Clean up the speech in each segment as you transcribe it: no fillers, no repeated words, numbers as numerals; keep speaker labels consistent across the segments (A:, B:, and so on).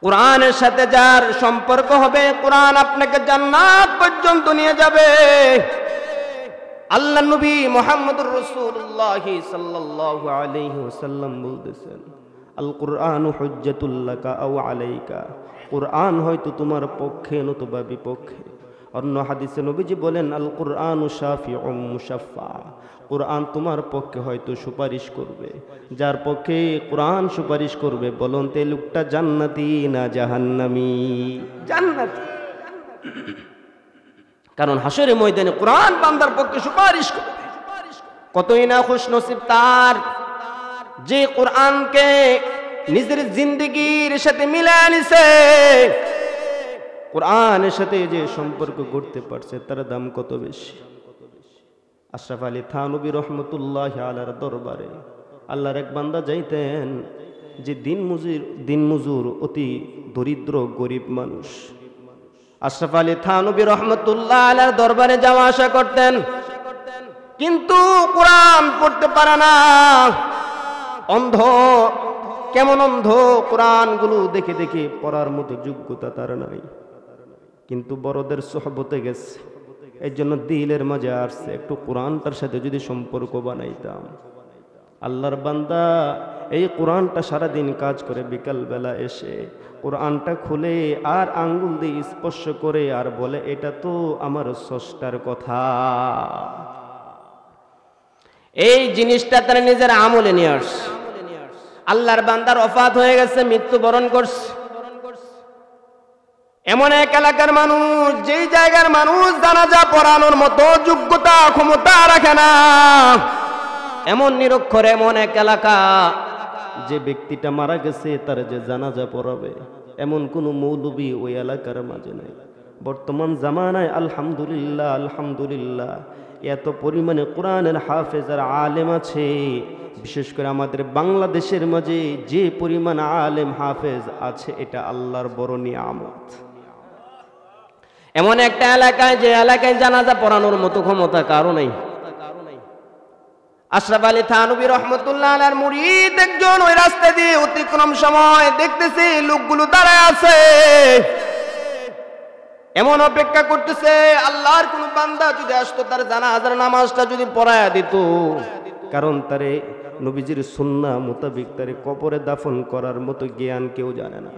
A: কোরআনের সাথে যার সম্পর্ক হবে, কোরআন আপনাকে জান্নাত পর্যন্ত নিয়ে যাবে। আল্লাহ নবী মুহাম্মদুর রাসূলুল্লাহ সাল্লাল্লাহু আলাইহি ওয়াসাল্লাম বলতেছেন, আল কুরআনু হুজ্জাতুল লাকা আও আলাইকা, কোরআন হয়তো তোমার পক্ষে নতুবা বিপক্ষে। অন্য হাদিসে নবীজি বলেন, আল কুরআনু শাফিউম মুশাফফা, কোরআন তোমার পক্ষে হয়তো সুপারিশ করবে। যার পক্ষে কোরআন সুপারিশ করবে, বলুন তে লোকটা জান্নাতি না জাহান্নামী? জান্নাতি। কারণ হাসরের ময়দানে কোরআন বান্দার পক্ষে সুপারিশ করবে। কতই না খুশনসিব তার যে কোরআনকে নিজের জিন্দেগির সাথে মিলায় নিছে, কোরআনের সাথে যে সম্পর্ক করতে পারছে, তার দাম কত বেশি। আশরাফ আলী থানভী রহমতুল্লাহ আলার দরবারে আল্লাহর এক বান্দা যাইতেন, যে দিনমজুর অতি দরিদ্র গরিব মানুষ। আশরাফ আলী থানভী রহমতুল্লাহ আলার দরবারে যাওয়া আসা করতেন, কিন্তু কোরআন পড়তে পারে না। অন্ধ, কেমন অন্ধ, কোরআনগুলো দেখে দেখে পড়ার মতো যোগ্যতা তার নাই, কিন্তু বড়দের সোহবতে গেছে, এই জন্য দিলের মাঝে আসছে একটু কোরআনটার সাথে যদি সম্পর্ক বানাইতাম। আল্লাহর বান্দা এই কোরআনটা সারাদিন কাজ করে, বিকালবেলা এসে কোরআনটা খুলে আর আঙ্গুল দিয়ে স্পর্শ করে আর বলে, এটা তো আমার স্রষ্টার কথা। এই জিনিসটা তারা নিজের আমলে নিয়ে আসছে। আল্লাহর বান্দার ওফাত হয়ে গেছে, মৃত্যুবরণ করছে। এমন এক এলাকার মানুষ, যেই জায়গার মানুষ জানাজা পড়ানোর মতো যোগ্যতা ক্ষমতা রাখে না, এমন নিরক্ষর এমন এক এলাকা, যে ব্যক্তিটা মারা গেছে তার যে জানাজা পড়াবে এমন কোন মৌলবী ওই এলাকার মাঝে নাই। বর্তমান জামানায় আলহামদুলিল্লাহ আলহামদুলিল্লাহ এত পরিমাণে কোরআনের হাফেজ আর আলেম আছে, বিশেষ করে আমাদের বাংলাদেশের মাঝে যে পরিমাণ আলেম হাফেজ আছে, এটা আল্লাহর বড় নিয়ামত। এমন একটা এলাকায়, যে এলাকায় জানাজা পড়ানোর মতো ক্ষমতা কারো নেই। আশরাফ আলী থানভী রহমতুল্লাহ আলাইহির মুরিদ একজন ওই রাস্তা দিয়ে অতিক্রম সময় দেখতেছে লোকগুলো দাঁড়ায় আছে, এমন অপেক্ষা করতেছে আল্লাহর কোন বান্দা যদি আসতো, তার জানাজার নামাজটা যদি পড়ায়া দিত। কারণ তারে নবীজির সুন্নাহ মোতাবেক তারে কবরে দাফন করার মতো জ্ঞান কেউ জানে না।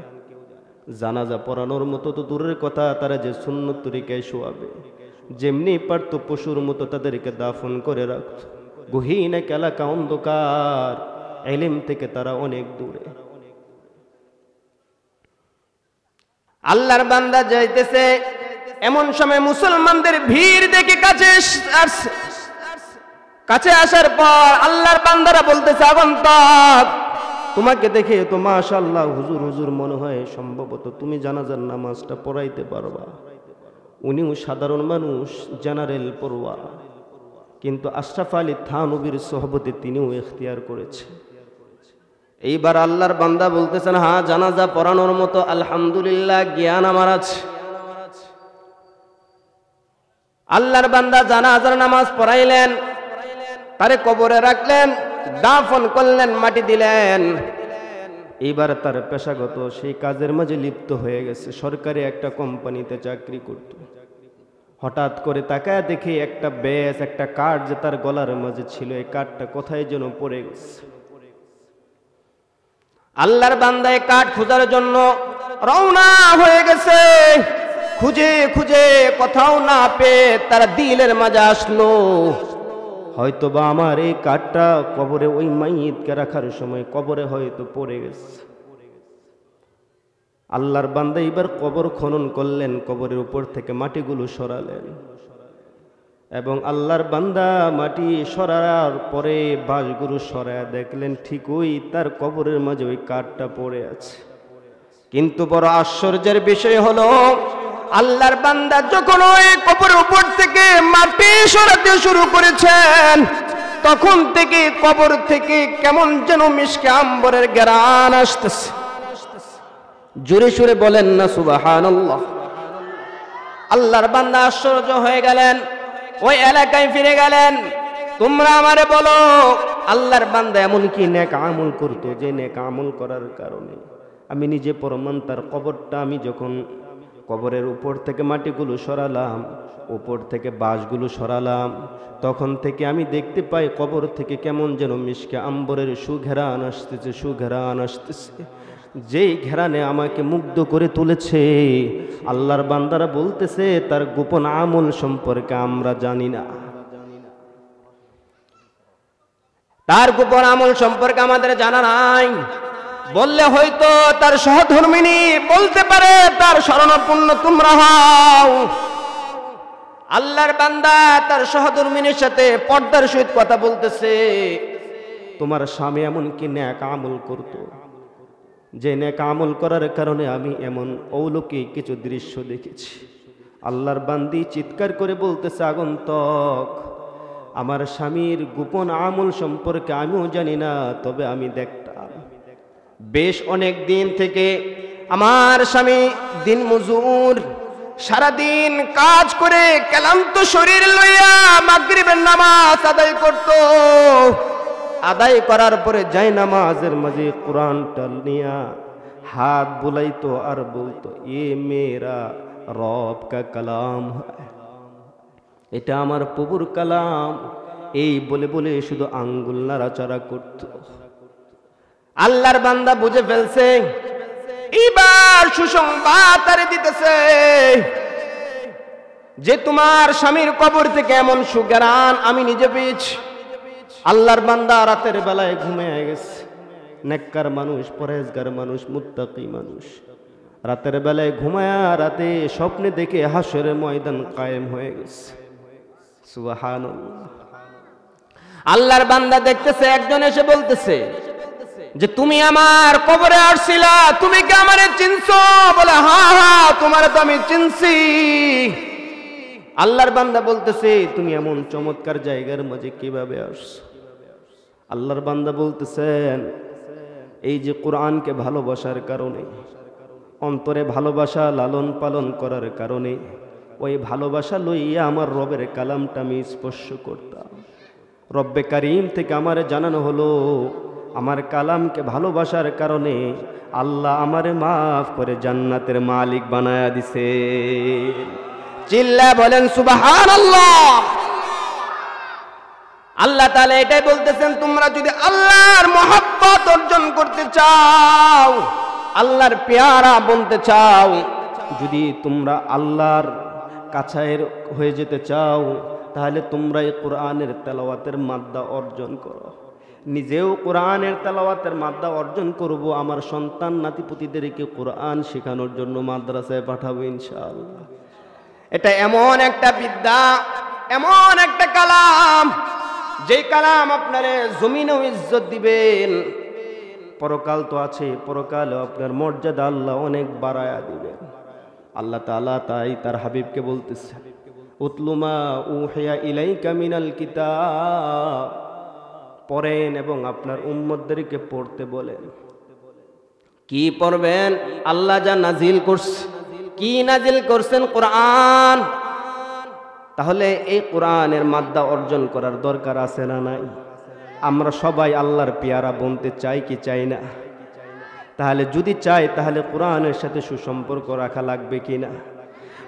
A: জানাজা পড়ানোর মতো তো দূরের কথা, তারা যে সুন্নত তরিকায় শোয়াবে, যেমনি পারতো পশুর মতো তাদেরকে দাফন করে রাখত। গহীন এক এলাকা, অন্ধকার, ইলম থেকে তারা অনেক দূরে। আল্লাহর বান্দা যাইতেছে, এমন সময় মুসলমানদের ভিড় দেখে কাছে আসার পর আল্লাহর বান্দারা বলতেছে, আগন্তুক, তোমাকে দেখে তো মাশাআল্লাহ হুজুর হুজুর মনে হয়, সম্ভবত তুমি জানাজার নামাজটা পড়াইতে পারবা। উনিও সাধারণ মানুষ, জেনারেল পড়ুয়া, কিন্তু আশরাফ আলী থানভীর সোহবতে তিনিও ইখতিয়ার করেছে। এইবার আল্লাহর বান্দা বলতেছেন, হ্যাঁ জানাজা পড়ানোর মতো আলহামদুলিল্লাহ জ্ঞান আমার আছে। আল্লাহর বান্দা জানাজার নামাজ পড়াইলেন, তারে কবরে রাখলেন, দাফন করলেন, মাটি দিলেন। এইবার তার পেশাগত সেই কাজের মাঝে লিপ্ত হয়ে গেছে। সরকারি একটা কোম্পানিতে চাকরি করত। হঠাৎ করে তাকায় দেখে একটা ব্যাস, একটা কার্ড যে তার গলার মাঝে ছিল, এই কার্ডটা কোথায় যেন পড়ে গেছে। আল্লাহর বান্দা এই কার্ড খোঁজার জন্য রওনা হয়ে গেছে। খুঁজে খুঁজে কোথাও না পেয়ে তার দিলের মাঝে আসলো, হয়তো বা আমার এই কার্ডটা কবরে ওই মাইয়িতকে রাখার সময় কবরে হয়তো পড়ে গেছে। আল্লাহর বান্দা এবার কবর খনন করলেন, কবরের উপর থেকে মাটিগুলো সরালেন, এবং আল্লাহর বান্দা মাটি সরার পরে বাঁশগুলো সরায় দেখলেন ঠিকই তার কবরের মাঝে ওই কার্ডটা পড়ে আছে। কিন্তু বড় আশ্চর্যের বিষয় হলো, আল্লাহর বান্দা যখন ওই কবরের উপর থেকে মাটি সরাতে শুরু করেছেন, তখন থেকে কবর থেকে কেমন যেন মিশকে আম্বরের ঘ্রাণ আসতেছে। জোরে সুরে বলেন না সুবহানাল্লাহ। আল্লাহর বান্দা আশ্চর্য হয়ে গেলেন, ওই এলাকায় ফিরে গেলেন, তোমরা আমারে বলো আল্লাহর বান্দা এমন কি নেক আমল করতো, যে নেক আমল করার কারণে আমি নিজে প্রমাণ। তার কবরটা আমি যখন কবরের উপর থেকে মাটিগুলো সরালাম, উপর থেকে বাঁশগুলো সরালাম, তখন থেকে আমি দেখতে পাই কবর থেকে কেমন যেন মিশকে আম্বরের সুঘেরান আসতেছে, সুঘেরান আসতেছে, যেই ঘেরানে আমাকে মুগ্ধ করে তুলেছে। আল্লাহর বান্দারা বলতেছে তার গোপন আমল সম্পর্কে আমরা জানি না, তার গোপন আমল সম্পর্কে আমাদের জানা নাই। বললে হয়তো তার সহধর্মিনী বলতে পারে তার শরণাপন্ন তোমরা হও। আল্লাহর বান্দা তার সহধর্মিনীর সাথে পর্দার সহিত কথা বলতেছে। তোমার স্বামী এমন কি নেক আমল করত, যে নেক আমল করার কারণে আমি এমন অলৌকিক কিছু দৃশ্য দেখেছি। আল্লাহর বান্দি চিৎকার করে বলতেছে, আগন্তক, আমার স্বামীর গোপন আমল সম্পর্কে আমিও জানি না, তবে আমি দেখতাম বেশ অনেক দিন থেকে আমার স্বামী দিন মজুর, সারাদিন কাজ করে ক্লান্ত শরীর লইয়া মাগরিবের নামাজ আদায় করত। আদায় করার পরে যাই নামাজের মাঝে কোরআনটা নিয়া হাত বুলাইতো আর বলতো, এ মেরা রব কা কালাম হ্যায়, এটা আমার প্রভুর কালাম। এই বলে বলে শুধু আঙ্গুল নাড়াচাড়া করত। আল্লাহর বান্দা বুঝে ফেলছে, এবার সুসংবাদ তারে দিতেছে যে তোমার স্বামীর কবর থেকে এমন সুঘ্রাণ আমি নিজে পেয়েছি। আল্লাহর বান্দা রাতের বেলায় ঘুমিয়ে গেছে। নেককার মানুষ, পরহেজগার মানুষ, মুত্তাকি মানুষ রাতের বেলায় ঘুমায়া রাতে স্বপ্নে দেখে হাসরের ময়দান কায়েম হয়ে গেছে। সুবহানাল্লাহ। আল্লাহর বান্দা দেখতেছে একজন এসে বলতেছে যে তুমি আমার কবরে আসছিলা, তুমি কি আমারে চিনছো? বলে হ্যাঁ হ্যাঁ, তোমারে তো আমি চিনছি। আল্লাহর বান্দা বলতেছে তুমি এমন চমৎকার জায়গার মাঝে কিভাবে আসছো? আল্লাহর বান্দা বলতেছেন এই যে কোরআনকে ভালোবাসার কারণে, অন্তরে ভালোবাসা লালন পালন করার কারণে, ওই ভালোবাসা লইয়া আমার রবের কালামটা আমি স্পর্শ করতাম। রব্বে কারিম থেকে আমার জানানো হলো আমার কালামকে ভালোবাসার কারণে আল্লাহ আমারে মাফ করে জান্নাতের মালিক বানায়া দিছে। চিল্লা বলেন সুবহানাল্লাহ। আল্লাহ তাআলা এটাই বলতেছেন, তোমরা যদি আল্লাহর মহব্বত অর্জন করতে চাও, আল্লাহর পেয়ারা বনতে চাও, যদি তোমরা আল্লাহর কাছের হয়ে যেতে চাও, তাহলে তোমরা এই কোরআনের তেলাওয়াতের মাদ্দা অর্জন করো। নিজেও কোরআনের তেলাওয়াতের মাদ্দা অর্জন করব, আমার সন্তান নাতিপুতিদেরকে কোরআন শেখানোর জন্য মাদ্রাসায় পাঠাবো ইনশাআল্লাহ। এটা এমন একটা বিদ্যা, এমন একটা কালাম, যেই কালাম আপনারে জমিনেও ইজ্জত দিবেন। পরকাল তো আছে, পরকালে আপনার মর্যাদা আল্লাহ অনেক বাড়ায়া দিবেন। আল্লাহ তাআলা তাই তার হাবিবকে বলতেছে, উতলু মা উহিয়া ইলাইকা মিনাল কিতাব, পড়েন এবং আপনার উম্মতদেরকে পড়তে বলেন। কি পড়বেন? আল্লাহ যা নাজিল করছে। কি নাজিল করছেন? কোরআন। তাহলে এই কোরআনের মাদ্দা অর্জন করার দরকার আছে না নাই? আমরা সবাই আল্লাহর পেয়ারা বনতে চাই কি চাই না? তাহলে যদি চাই তাহলে কোরআনের সাথে সুসম্পর্ক রাখা লাগবে কিনা?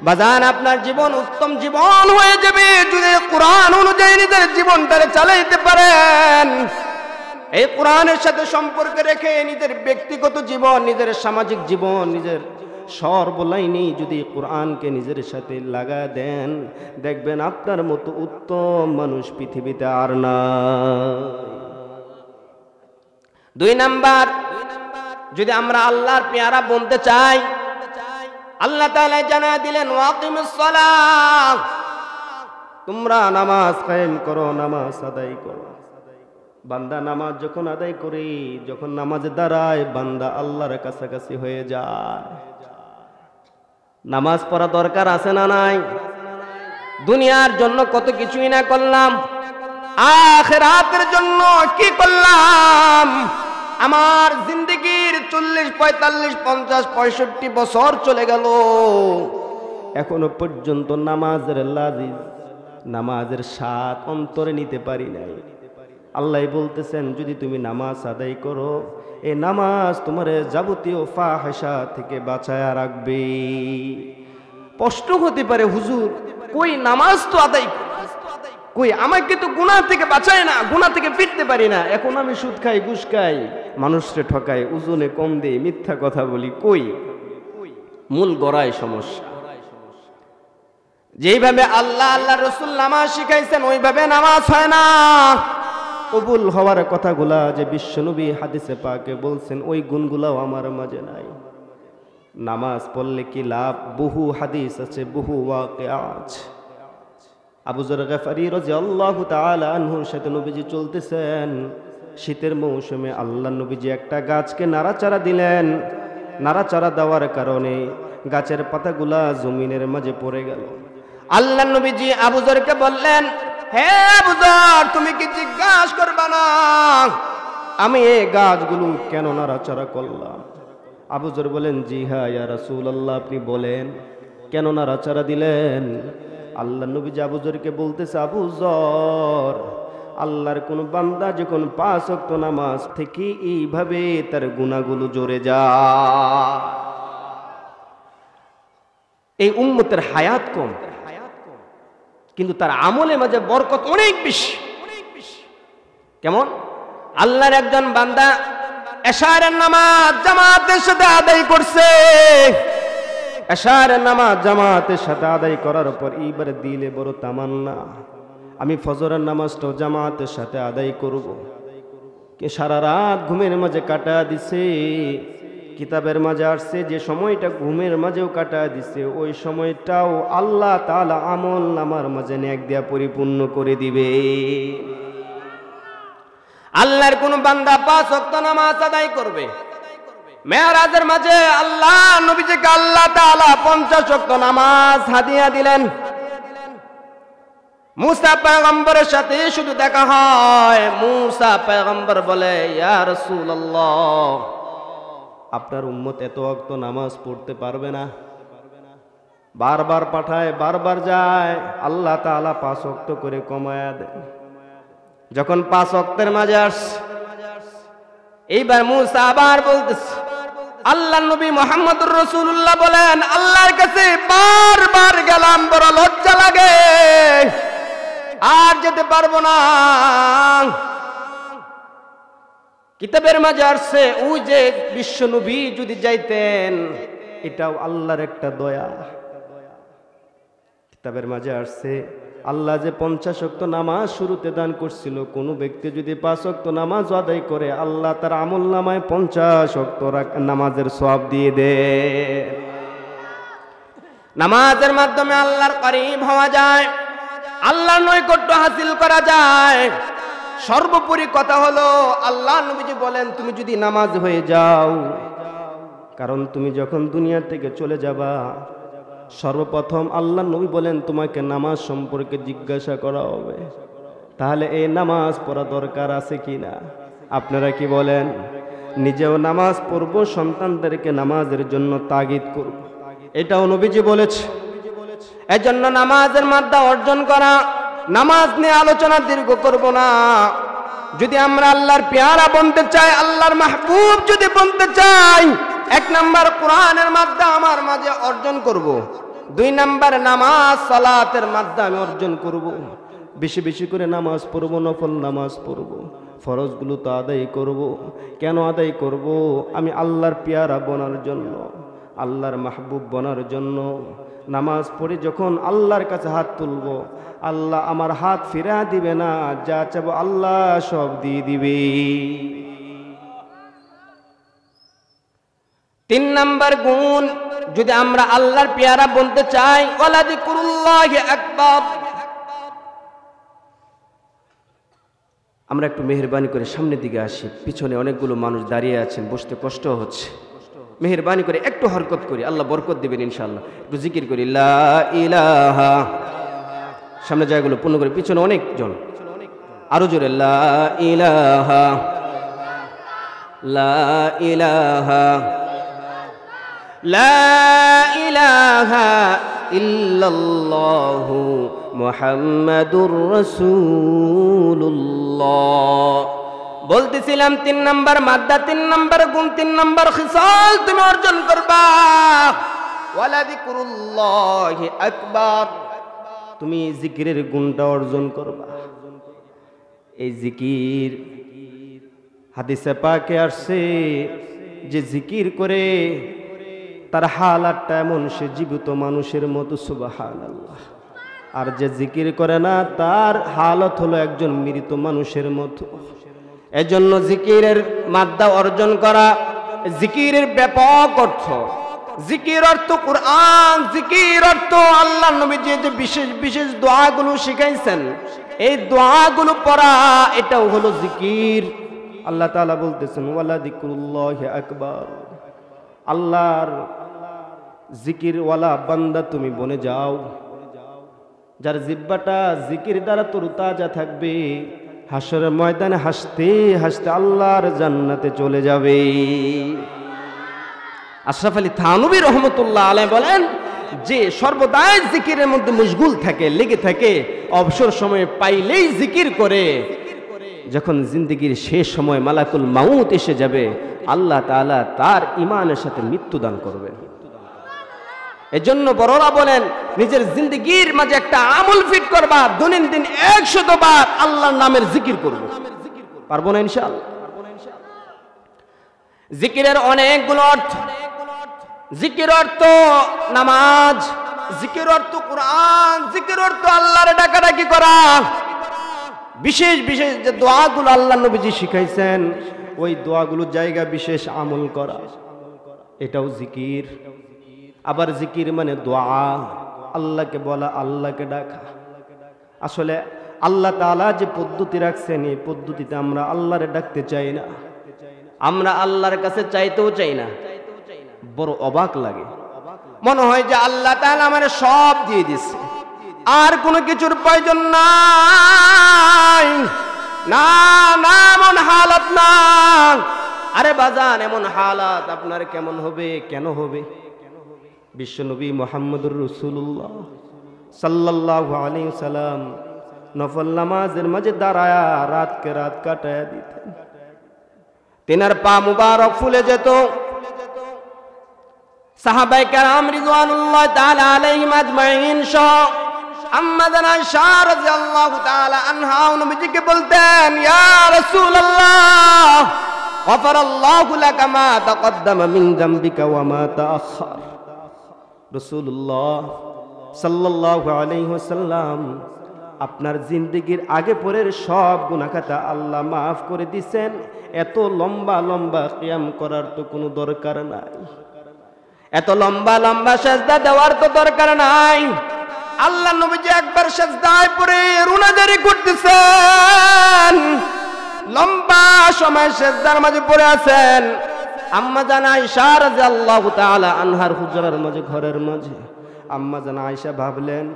A: বাজান, আপনার জীবন উত্তম জীবন হয়ে যাবে যদি কোরআন অনুযায়ী নিজের জীবনটারে চালাইতে পারেন। এই কোরআনের সাথে সম্পর্ক রেখে নিজের ব্যক্তিগত জীবন, নিজের সামাজিক জীবন, নিজের সর্বলাইনে যদি কোরআনকে নিজের সাথে লাগা দেন, দেখবেন আপনার মতো উত্তম মানুষ পৃথিবীতে আর না। 2 নাম্বার, যদি আমরা আল্লাহর পেয়ারা বনতে চাই, আল্লাহ তাআলা জানা দিলেন ওয়াকিমুস সালাহ, তোমরা নামাজ কায়েম করো, নামাজ আদায় করো। বান্দা নামাজ যখন আদায় করি, যখন নামাজে দাঁড়ায়, বান্দা আল্লাহর কাছাকাছি হয়ে যায়। নামাজ পড়া দরকার আছে না নাই? দুনিয়ার জন্য কত কিছুই না করলাম, আখিরাতের জন্য কি করলাম? আমার জিন্দেগির 40, 45, 50, 65 বছর চলে গেল, এখনো পর্যন্ত নামাজের লাজিজ, নামাজের স্বাদ অন্তরে নিতে পারি নাই। আল্লাহ বলতেছেন যদি তুমি নামাজ আদায় করো, এই নামাজ তোমার যাবতীয় ফাহিশা থেকে বাঁচায়া রাখবে। প্রশ্ন হতে পারে, হুজুর কই নামাজ তো আদায় কই, আমাকে তো গুনাহ থেকে বাঁচায় না, গুনাহ থেকে ফিরতে পারি না, এখন আমি সুদ খাই, ঘুষ খাই, মানুষকে ঠকাই, ওজনে কম দেই, মিথ্যা কথা বলি, কই? মূল গড়ায় সমস্যা। যেইভাবে আল্লাহ আল্লাহ রসুল নামাজ শিখাইছেন ওইভাবে নামাজ হয় না। কবুল হওয়ার কথাগুলা যে বিশ্বনবী হাদিসে পাকে বলছেন ওই গুণগুলাও আমার মাঝে নাই। নামাজ পড়লে কি লাভ? বহু হাদিস আছে, বহু ওয়াকিয়া আছে। আবু যর গফারি রাদিয়াল্লাহু তাআলা আনহুর সাথে নবীজি চলতেছেন, শীতের মৌসুমে আল্লাহ নবীজি একটা গাছকে নাড়াচাড়া দিলেন। নাড়াচাড়া দেওয়ার কারণে গাছের পাতাগুলা জমিনের মাঝে পড়ে গেল। আল্লাহ নবীজি আবু যরকে বললেন, হে আবু যর, তুমি কি জিজ্ঞাসা করবা না আমি এই গাছগুলো কেন নাড়াচাড়া করলাম? আবু যর বলেন, জি হ্যাঁ ইয়া রাসূলুল্লাহ, আপনি বলেন কেন নাড়াচাড়া দিলেন? আল্লাহ নবীজি আবু যরকে বলতেছে, আবু যর, আল্লাহর কোন বান্দা যখন 5 ওয়াক্ত নামাজ থেকে এইভাবে তার গুনাহগুলো জড়ে যায়, এই উম্মতের হায়াত কম কিন্তু তার আমলের মাঝে বরকত অনেক বেশি। কেমন? আল্লাহর একজন বান্দা এশারের নামাজ জামাতের সাথে আদায় করছে। এশারের নামাজ জামাতের সাথে আদায় করার পর এইবার দিলে বড় তামান্না, আমি ফজরের নামাজটাও জামাতের সাথে আদায় করব। কে সারা রাত ঘুমের মাঝে কাটা দিছে। কিতাবের মাঝে আসছে যে সময়টা ঘুমের মাঝেও কাটা দিছে ওই সময়টাও আল্লাহ তাআলা আমল নামার মাঝে নেক দিয়া পরিপূর্ণ করে দিবে। আল্লাহর কোন বান্দা 5 ওয়াক্ত নামাজ আদায় করবে, মেরাজের মাঝে আল্লাহ নবীজিকে আল্লাহ তাআলা 50 ওয়াক্ত নামাজ হাদিয়া দিলেন। মুসা পয়গম্বরের সাথে শুধু দেখা হয়, মুসা পয়গম্বর বলে, ইয়া রাসূলুল্লাহ, আপনার উম্মত এত ওয়াক্ত নামাজ পড়তে পারবে না। বারবার পাঠায়, বারবার যায়, আল্লাহ তাআলা 5 ওয়াক্ত করে কমায়া দেন। যখন 5 ওয়াক্তের মাঝে আসে, এইবার মুসা আবার বলতেছে, আল্লাহ নবী মুহাম্মদুর রাসূলুল্লাহ বলেন, আল্লাহর কাছে বারবার গেলাম, বড় লজ্জা লাগে, আর যেতে পারবো না। কিতাবের মাঝে আসছে ওই যে বিশ্ব নবী যদি যাইতেন, এটাও আল্লাহর একটা দয়া। কিতাবের মাঝে আসছে আল্লাহ যে 50 ওয়াক্ত নামাজ শুরুতে দান করছিল, কোন ব্যক্তি যদি 5 ওয়াক্ত নামাজ আদায় করে আল্লাহ তার আমল নামায় 50 ওয়াক্ত নামাজের সওয়াব দিয়ে দেয়। নামাজের মাধ্যমে আল্লাহর করিব হওয়া যায়, আল্লাহর নৈকট্য হাসিল করা যায়। সর্বোপরি কথা হলো আল্লাহ নবীজি বলেন, তুমি যদি নামাজ হয়ে যাও, কারণ তুমি যখন দুনিয়া থেকে চলে যাবা সর্বপ্রথম আল্লাহ নবী বলেন তোমাকে নামাজ সম্পর্কে জিজ্ঞাসা করা হবে, তাহলে এই নামাজ পড়া দরকার আছে কিনা? আপনারা কি বলেন? নিজেও নামাজ পড়বো, সন্তানদেরকে নামাজের জন্য তাগিদ করব, এটাও নবীজি বলেছে। এজন্য নামাজের মাদ্দা অর্জন করা। নামাজ নিয়ে আলোচনা দীর্ঘ করব না। যদি আমরা আল্লাহর পেয়ারা বনতে চাই, আল্লাহর মাহবুব যদি বনতে চাই, 1 নাম্বার কোরআনের মাদ্দা আমার মাঝে অর্জন করব, 2 নাম্বার নামাজ সালাতের মাদ্দা আমি অর্জন করব। বেশি বেশি করে নামাজ পড়ব, নফল নামাজ পড়ব, ফরজগুলো তো আদায় করব। কেন আদায় করব? আমি আল্লাহর পেয়ারা বনার জন্য, আল্লাহর মাহবুব বনার জন্য। নামাজ পড়ে যখন আল্লাহর কাছে হাত তুলব, আল্লাহ আমার হাত ফিরা দিবে না, যা চাবো আল্লাহ সব দিয়ে দিবে। 3 নাম্বার গুণ, যদি আমরা আল্লাহর পেয়ারা বলতে চাই, ওয়ালা যিকরুল্লাহি আকবার। আমরা একটু মেহেরবানি করে সামনের দিকে আসি, পিছনে অনেকগুলো মানুষ দাঁড়িয়ে আছেন, বসতে কষ্ট হচ্ছে। মেহেরবানি করে একটু হরকত করি, আল্লাহ বরকত দিবেন ইনশাআল্লাহ। একটু জিকির করি, লা ইলাহা, সামনে জায়গাগুলো পূর্ণ করে, পিছনে অনেকজন, আরো জোরে, লা ইলাহা, লা ইলাহা, লা ইলাহা ইল্লাল্লাহু মুহাম্মাদুর রাসূলুল্লাহ, বলতেছিলাম 3 নাম্বার মাদ্দা, 3 নাম্বার গুণ, 3 নাম্বার খিসাল তুমি অর্জন করবা। ওয়ালা যিকরুল্লাহি আকবার, তুমি জিকিরের গুণটা অর্জন করবা। এই জিকির হাদিসে পাকে আসছে যে জিকির করে তার হালাতটা এমন সে জীবিত মানুষের মতো, সুবহানাল্লাহ। আর যে জিকির করে না তার হালত হলো একজন মৃত মানুষের মতো। এজন্য জিকিরের মাদ্দা অর্জন করা, জিকিরের ব্যাপক অর্থ। জিকির অর্থ কুরআন, জিকির অর্থ আল্লাহ নবী যে বিশেষ বিশেষ দোয়াগুলো শিখাইছেন, এই দোয়াগুলো পড়া এটাও হলো জিকির। আল্লাহ তাআলা বলতেছেন ওয়ালা যিকরুল্লাহি আকবার, আল্লাহর জিকির ওয়ালা বান্দা তুমি বনে যাও। যার জিহ্বাটা জিকির দ্বারা তরতাজা থাকবে, হাসরের ময়দানে হাসতে হাসতে আল্লাহর জান্নাতে চলে যাবে। আশরাফ আলী থানভী রহমতুল্লাহ আলাইহি বলেন যে সর্বদাই জিকিরের মধ্যে মশগুল থাকে, লেগে থাকে, অবসর সময় পাইলেই জিকির করে, যখন জিন্দেগির শেষ সময় মালাকুল মাউত এসে যাবে আল্লাহ তাআলা তার ঈমানের সাথে মৃত্যু দান করবেন। এজন্য বড়রা বলেন নিজের জিন্দেগির মাঝে একটা আমল ফিট করবা, দৈনন্দিন 100 বার আল্লাহর নামের জিকির করব। পারবো না ইনশাআল্লাহ? জিকিরের অনেকগুলো অর্থ। জিকির অর্থ নামাজ, জিকির অর্থ কুরআন, জিকির অর্থ আল্লাহর ডাকাডাকি করা। বিশেষ বিশেষ যে দোয়াগুলো আল্লাহ নবীজি শিখাইছেন ওই দোয়াগুলোর জায়গা বিশেষ আমল করা, এটাও জিকির। আবার জিকির মানে দোয়া, আল্লাহকে বলা, আল্লাহকে ডাকা। আসলে আল্লাহ তাআলা যে পদ্ধতি রাখছেন এই পদ্ধতিতে আমরা আল্লাহরে ডাকতে চাই না, আমরা আল্লাহর কাছে চাইতেও চাই না। বড় অবাক লাগে, মনে হয় যে আল্লাহ তাআলা আমারে সব দিয়ে দিচ্ছে, আর কোনো কিছুর প্রয়োজন নাই। না না, এমন হালাত না। আরে বাজান, এমন হালাত আপনার কেমন হবে, কেন হবে? বিশ্বনবী মুহাম্মদুর রাসূলুল্লাহ সাল্লাল্লাহু আলাইহি ওয়াসাল্লাম নফল নামাজের মাঝে দাঁড়ায়া রাতকে রাত কাটায়া দিতেন। তেনার পা মুবারক ফুলে যেত। সাহাবায়ে কেরাম রিদওয়ানুল্লাহ তাআলা আলাইহিম আজমাইন সহ আম্মা জান আয়েশা রাদিয়াল্লাহু তাআলা আনহা নবীজিকে বলতেন, ইয়া রাসূলুল্লাহ গফারাল্লাহু লাকা মা তাকদ্দামা মিন যামবিকা ওয়া মা তাআখার। রাসূলুল্লাহ সাল্লাল্লাহু আলাইহি ওয়াসাল্লাম আপনার জিন্দেগির আগে পরের সব গুনাহ খাতা আল্লাহ মাফ করে দিয়েছেন। এত লম্বা লম্বা কিয়াম করার তো কোনো দরকার নাই, এত লম্বা লম্বা সিজদা দেওয়ার তো দরকার নাই। আল্লাহ নবীজি একবার সিজদায় পড়ে রুনাজারি করতেছেন, লম্বা সময় সিজদার মাঝে পড়ে আছেন। আম্মা জান আয়েশা রাদিয়াল্লাহু তাআলা আনহার হুজরার মাঝে, ঘরের মাঝে আম্মা জান আয়েশা ভাবলেন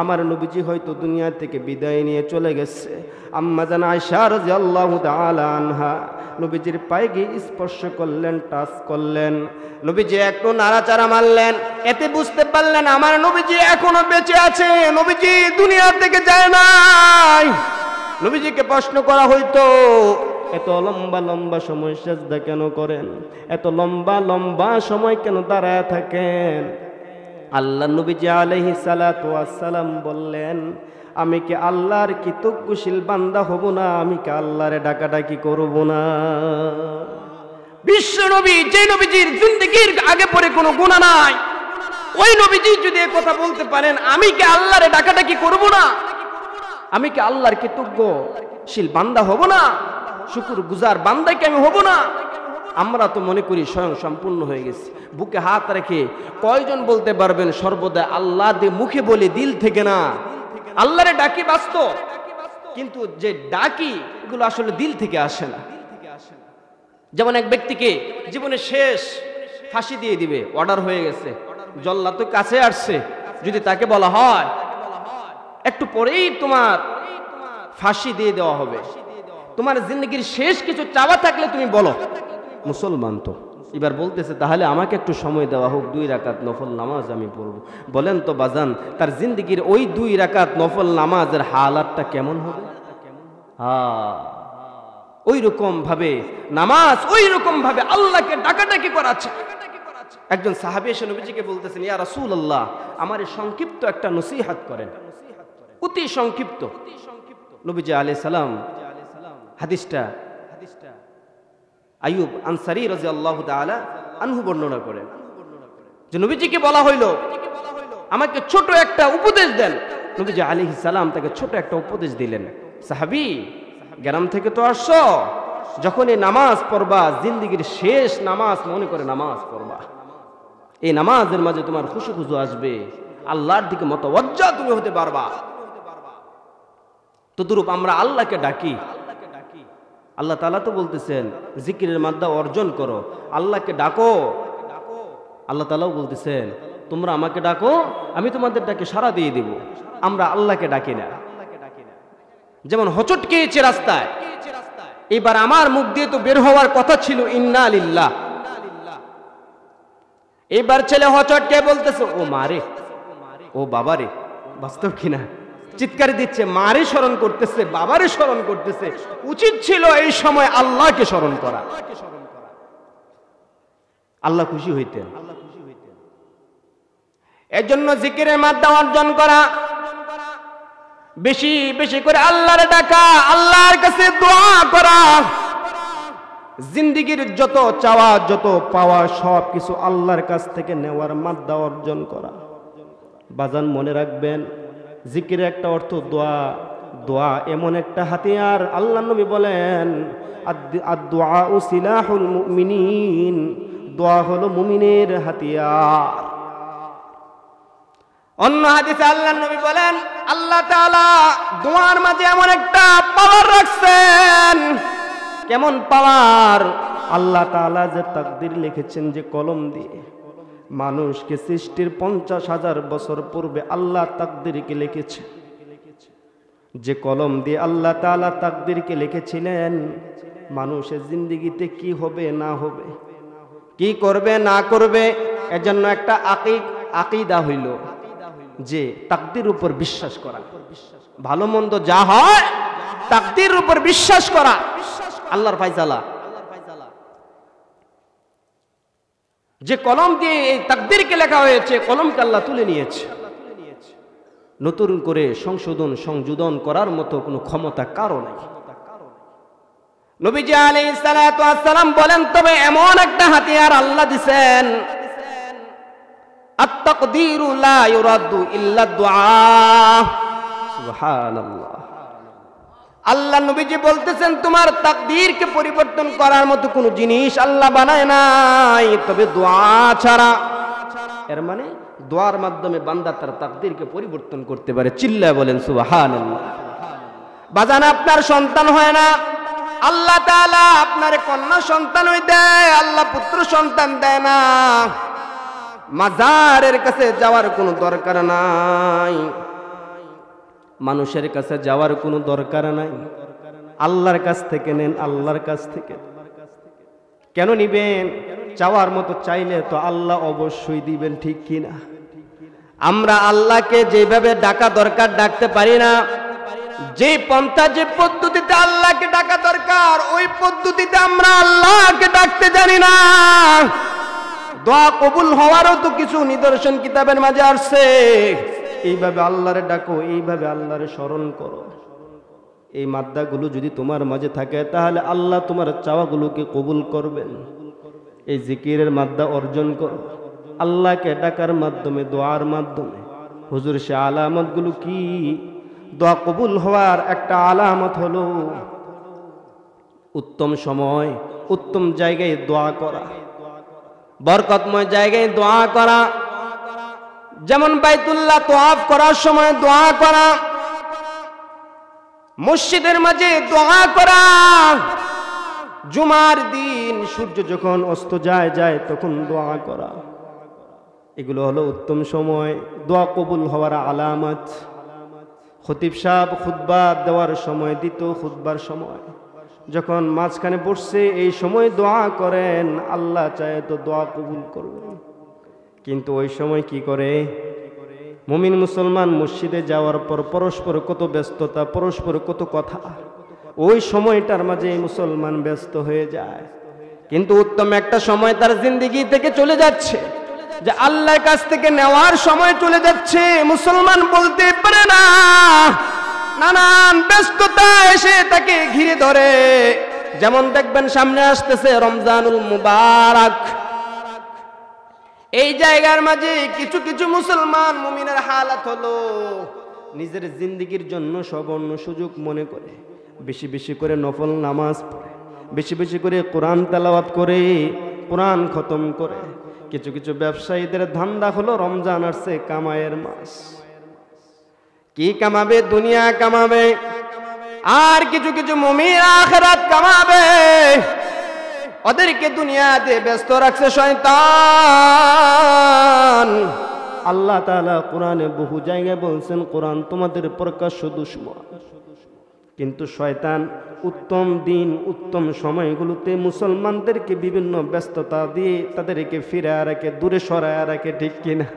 A: আমার নবীজি হয়তো দুনিয়া থেকে বিদায় নিয়ে চলে গেছে। আম্মা জান আয়েশা রাদিয়াল্লাহু তাআলা আনহা নবীজির পায়ে গিয়ে স্পর্শ করলেন, টাচ করলেন। নবীজি একটু নাড়াচাড়া মারলেন, এতে বুঝতে পারলেন আমার নবীজি এখনো বেঁচে আছে, নবীজি দুনিয়া থেকে যায় নাই। নবীজিকে প্রশ্ন করা হইতো, এত লম্বা লম্বা সময় সিজদা কেন করেন, এত লম্বা লম্বা সময় কেন দাঁড়ায় থাকেন? আল্লাহ নবীজি আলাইহিস সালাতু ওয়াস সালাম বললেন, আমি কি আল্লাহর কৃতজ্ঞশীল বান্দা হব না? আমি কি আল্লাহরে ডাকাডাকি করব না? বিশ্ব নবী, যে নবীজির জিন্দেগির আগে পরে কোনো গুনাহ নাই, ওই নবীজি যদি এই কথা বলতে পারেন আমি কি আল্লাহরে ডাকাডাকি করব না? আমি কি আল্লাহর কৃতজ্ঞশীল বান্দা হব না? শুকর গুজার বান্দা কি আমি হব না? আমরা তো মনে করি স্বয়ং সম্পূর্ণ হয়ে গেছি। বুকে হাত রেখে কয়জন বলতে পারবেন সর্বদা আল্লাহ দিয়ে মুখে বলি, দিল থেকে না? আল্লাহরে ডাকি বাস্তব, কিন্তু যে ডাকি এগুলো আসলে দিল থেকে আসে না। যেমন এক ব্যক্তিকে জীবনে শেষ ফাঁসি দিয়ে দিবে, অর্ডার হয়ে গেছে, জল্লাদ তো কাছে আসছে, যদি তাকে বলা হয় একটু পরেই তোমার ফাঁসি দিয়ে দেওয়া হবে, তোমার জিন্দগির শেষ কিছু চাওয়া থাকলে তুমি বলো। মুসলমান তো এবার বলতেছে তাহলে আমাকে একটু সময় দেওয়া হোক, 2 রাকাত নফল নামাজ আমি পড়ব। বলেন তো বাজান, তার জিন্দগির ওই 2 রাকাত নফল নামাজের হালাতটা কেমন হবে? ওই রকম ভাবে নামাজ, ওই রকম ভাবে আল্লাহকে ডাকাডাকি করাচ্ছে। একজন সাহাবী এসে নবীজিকে বলতেছেন, ইয়া রাসূলুল্লাহ, আমার সংক্ষিপ্ত একটা নসিহত করেন, অতি সংক্ষিপ্ত। নবীজি আলাইহিস সালাম হাদিসটা আইয়ুব আনসারী রাদিয়াল্লাহু তাআলা আনহু বর্ণনা করেন যে নবীজিকে বলা হইল, আমাকে ছোট একটা উপদেশ দেন। নবীজি আলাইহিস সালাম তাকে ছোট একটা উপদেশ দিলেন। সাহাবী, গ্রাম থেকে তো আসছো, যখন এই নামাজ পড়বা, জিন্দেগীর শেষ নামাজ মনে করে নামাজ পড়বা। এই নামাজের মাঝে তোমার খুশু খুশু আসবে, আল্লাহর দিকে মুতাওয়াজ্জা তুমি হতে পারবা। তদ্রূপ আমরা আল্লাহকে ডাকি। আল্লাহ তাআলা তো বলতেছেন জিকিরের মাদ্দা অর্জন করো, আল্লাহকে ডাকো। আল্লাহ তাআলাও বলতেছেন তোমরা আমাকে ডাকো, আমি তোমাদের ডাকে সাড়া দিয়ে দিব। আমরা আল্লাহকে ডাকি না। যেমন হোঁচট খেয়েছে রাস্তায়, এবার আমার মুখ দিয়ে তো বের হওয়ার কথা ছিল ইন্না লিল্লাহ, এবার ছেলে হোঁচট খেয়ে বলতেছে ও মারে, ও বাবারে। বাস্তব কিনা? চিৎকার দিচ্ছে, মারে স্মরণ করতেছে, বাবারে স্মরণ করতেছে। উচিত ছিল এই সময় আল্লাহকে স্মরণ করা। আল্লাহ খুশি হইতেন। এর জন্য জিকিরের মাধ্যমে অর্জন করা, বেশি বেশি করে আল্লাহর ডাকা, আল্লাহর কাছে দোয়া করা। জিন্দেগীর যত চাওয়া, যত পাওয়া, সব কিছু আল্লাহর কাছ থেকে নেওয়ার মাদ্দা অর্জন করা। বাজান মনে রাখবেন, জিকিরের একটা অর্থ দোয়া। দোয়া এমন একটা হাতিয়ার, আল্লাহ নবী বলেন আদ-দুআউ সিলাহুল মুমিনিন, দোয়া হলো মুমিনের হাতিয়ার। অন্য হাদিসে আল্লাহ নবী বলেন আল্লাহ তাআলা দোয়ার মাঝে এমন একটা পাওয়ার রাখছেন। কেমন পাওয়ার? আল্লাহ তাআলা যে তাকদীর লিখেছেন, যে কলম দিয়ে মানুষকে সৃষ্টির 50,000 বছর পূর্বে আল্লাহ তাকদীরকে লিখেছে, যে কলম দিয়ে আল্লাহ তাআলা তাকদীরকে লিখেছিলেন মানুষের জিন্দেগিতে কি হবে না হবে, কি করবে না করবে। এজন্য একটা আকীদা হইল যে তাকদীর উপর বিশ্বাস করা, ভালো মন্দ যা হয় তাকদীর উপর বিশ্বাস করা, আল্লাহর ফায়সালা। যে কলম দিয়ে এই তাকদীরকে লেখা হয়েছে, কলমকে আল্লাহ তুলে নিয়েছে। নতুন করে সংযোজন করার মতো কোনো ক্ষমতা কারো নাই। নবীজি আলাইহিস সালাতু ওয়াস সালাম বলেন, তবে এমন একটা হাতিয়ার আল্লাহ দিবেন, আত-তাকদীরু লা ইউরাদ্দু ইল্লা দুআ। সুবহানাল্লাহ। আল্লাহ নবীজি বলতেছেন তোমার তাকদীরকে পরিবর্তন করার মতো কোনো জিনিস আল্লাহ বানায় নাই, তবে দোয়া ছাড়া। এর মানে দোয়ার মাধ্যমে বান্দা তার তাকদীরকে পরিবর্তন করতে পারে। চিল্লায় বলেন সুবহানাল্লাহ। বাজান, আপনার সন্তান হয় না, আল্লাহ তাআলা আপনার কন্যা সন্তান দেয়, আল্লাহ পুত্র সন্তান দেয় না। মাজারের কাছে যাওয়ার কোনো দরকার নাই, মানুষের কাছে যাওয়ার কোনো দরকার নাই। আল্লাহর কাছ থেকে নেন, আল্লাহর কাছ থেকে। কেন নিবেন? চাওয়ার মতো চাইলে তো আল্লাহ অবশ্যই দিবেন, ঠিক কিনা? আমরা আল্লাহকে যেভাবে ডাকা দরকার ডাকতে পারি না। যে পন্থা, যে পদ্ধতিতে আল্লাহকে ডাকা দরকার, ওই পদ্ধতিতে আমরা আল্লাহকে ডাকতে জানি না। দোয়া কবুল হওয়ারও তো কিছু নিদর্শন কিতাবের মাঝে আসছে। এইভাবে আল্লাহরে ডাকো, এইভাবে আল্লাহরে স্মরণ করো। এই মাদ্দাগুলো যদি তোমার মাঝে থাকে, তাহলে আল্লাহ তোমার চাওয়াগুলোকে কবুল করবেন। এই জিকিরের মাদ্দা অর্জন করো, আল্লাহকে ডাকার মাধ্যমে, দোয়ার মাধ্যমে। হুজুর, সে আলামতগুলো কি? দোয়া কবুল হওয়ার একটা আলামত হলো উত্তম সময়, উত্তম জায়গায় দোয়া করা, বরকতময় জায়গায় দোয়া করা। যেমন বাইতুল্লাহ তওয়াফ করার সময় দোয়া করা, মসজিদের মাঝে দোয়া করা, জুমার দিন সূর্য যখন অস্ত যায় তখন দোয়া করা। এগুলো হলো উত্তম সময়, দোয়া কবুল হওয়ার আলামত। খতিব সাহেব খুতবা দেওয়ার সময়, দ্বিতীয় খুতবার সময় যখন মাঝখানে বসছে, এই সময় দোয়া করেন, আল্লাহ চায় তো দোয়া কবুল করবেন। কিন্তু ওই সময় কি করে? মুমিন মুসলমান মসজিদে যাওয়ার পর পরস্পর কত ব্যস্ততা, পরস্পর কত কথা। ওই সময়টার মাঝে মুসলমান ব্যস্ত হয়ে যায়। কিন্তু উত্তম একটা সময় তার জিন্দেগি থেকে চলে যাচ্ছে, যে আল্লাহর কাছ থেকে নেওয়ার সময় চলে যাচ্ছে, মুসলমান বলতে পারে না। নানান ব্যস্ততা এসে তাকে ঘিরে ধরে। যেমন দেখবেন সামনে আসতেছে রমজানুল মুবারক, এই জায়গার মাঝে কিছু কিছু মুসলমান মুমিনের হালাত হলো নিজের জিন্দেগির জন্য সবর্ণ সুযোগ মনে করে বেশি বেশি করে নফল নামাজ পড়ে, বেশি বেশি করে কোরআন তেলাওয়াত করে, কোরআন খতম করে। কিছু কিছু ব্যবসায়ীদের ধান্দা হলো রমজান আসছে কামাইয়ের মাস, কি কামাবে? দুনিয়া কামাবে। আর কিছু কিছু মুমিন আখিরাত কামাবে, ওদেরকে দুনিয়াতে ব্যস্ত রাখছে শয়তান। আল্লাহ তাআলা কোরআনে বহু জায়গায় বলছেন কোরআন তোমাদের প্রকাশ্য দুশমন। কিন্তু শয়তান উত্তম দিন উত্তম সময়গুলোতে মুসলমানদেরকে বিভিন্ন ব্যস্ততা দিয়ে তাদেরকে ফিরায় রাখে, দূরে সরায় রাখে, ঠিক কিনা?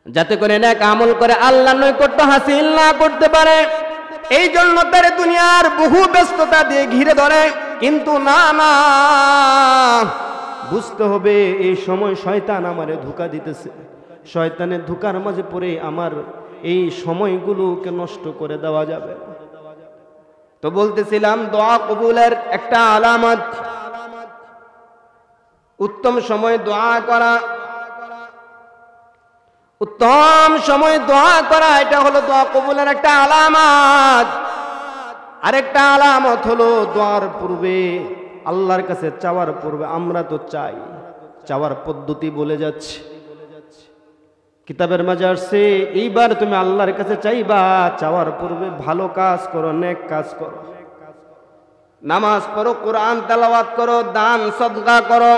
A: যাতে করে নেক আমল করে আল্লাহর নৈকট্য হাসিল না করতে পারে, এই জন্য তার দুনিয়ার বহু ব্যস্ততা দিয়ে ঘিরে ধরে। কিন্তু না না, বুঝতে হবে এই সময় শয়তান আমারে ধোঁকা দিতেছে, শয়তানের ধোঁকার মাঝে পড়ে আমার এই সময়গুলোকে নষ্ট করে দেওয়া যাবে। তো বলতেছিলাম দোয়া কবুলের একটা আলামত উত্তম সময় দোয়া করা। উত্তম সময় দোয়া করা, এটা হলো দোয়া কবুলের একটা আলামত। আরেকটা আলামত হলো দোয়ার পূর্বে, আল্লাহর কাছে চাওয়ার পূর্বে আমরা তো চাই, চাওয়ার পদ্ধতি বলে যাচ্ছি। কিতাবের মাঝে আসছে এইবার তুমি আল্লাহর কাছে চাইবা, চাওয়ার পূর্বে ভালো কাজ করো, নেক কাজ করো, নামাজ পড়ো, কোরআন তেলাওয়াত করো, দান সদকা করো।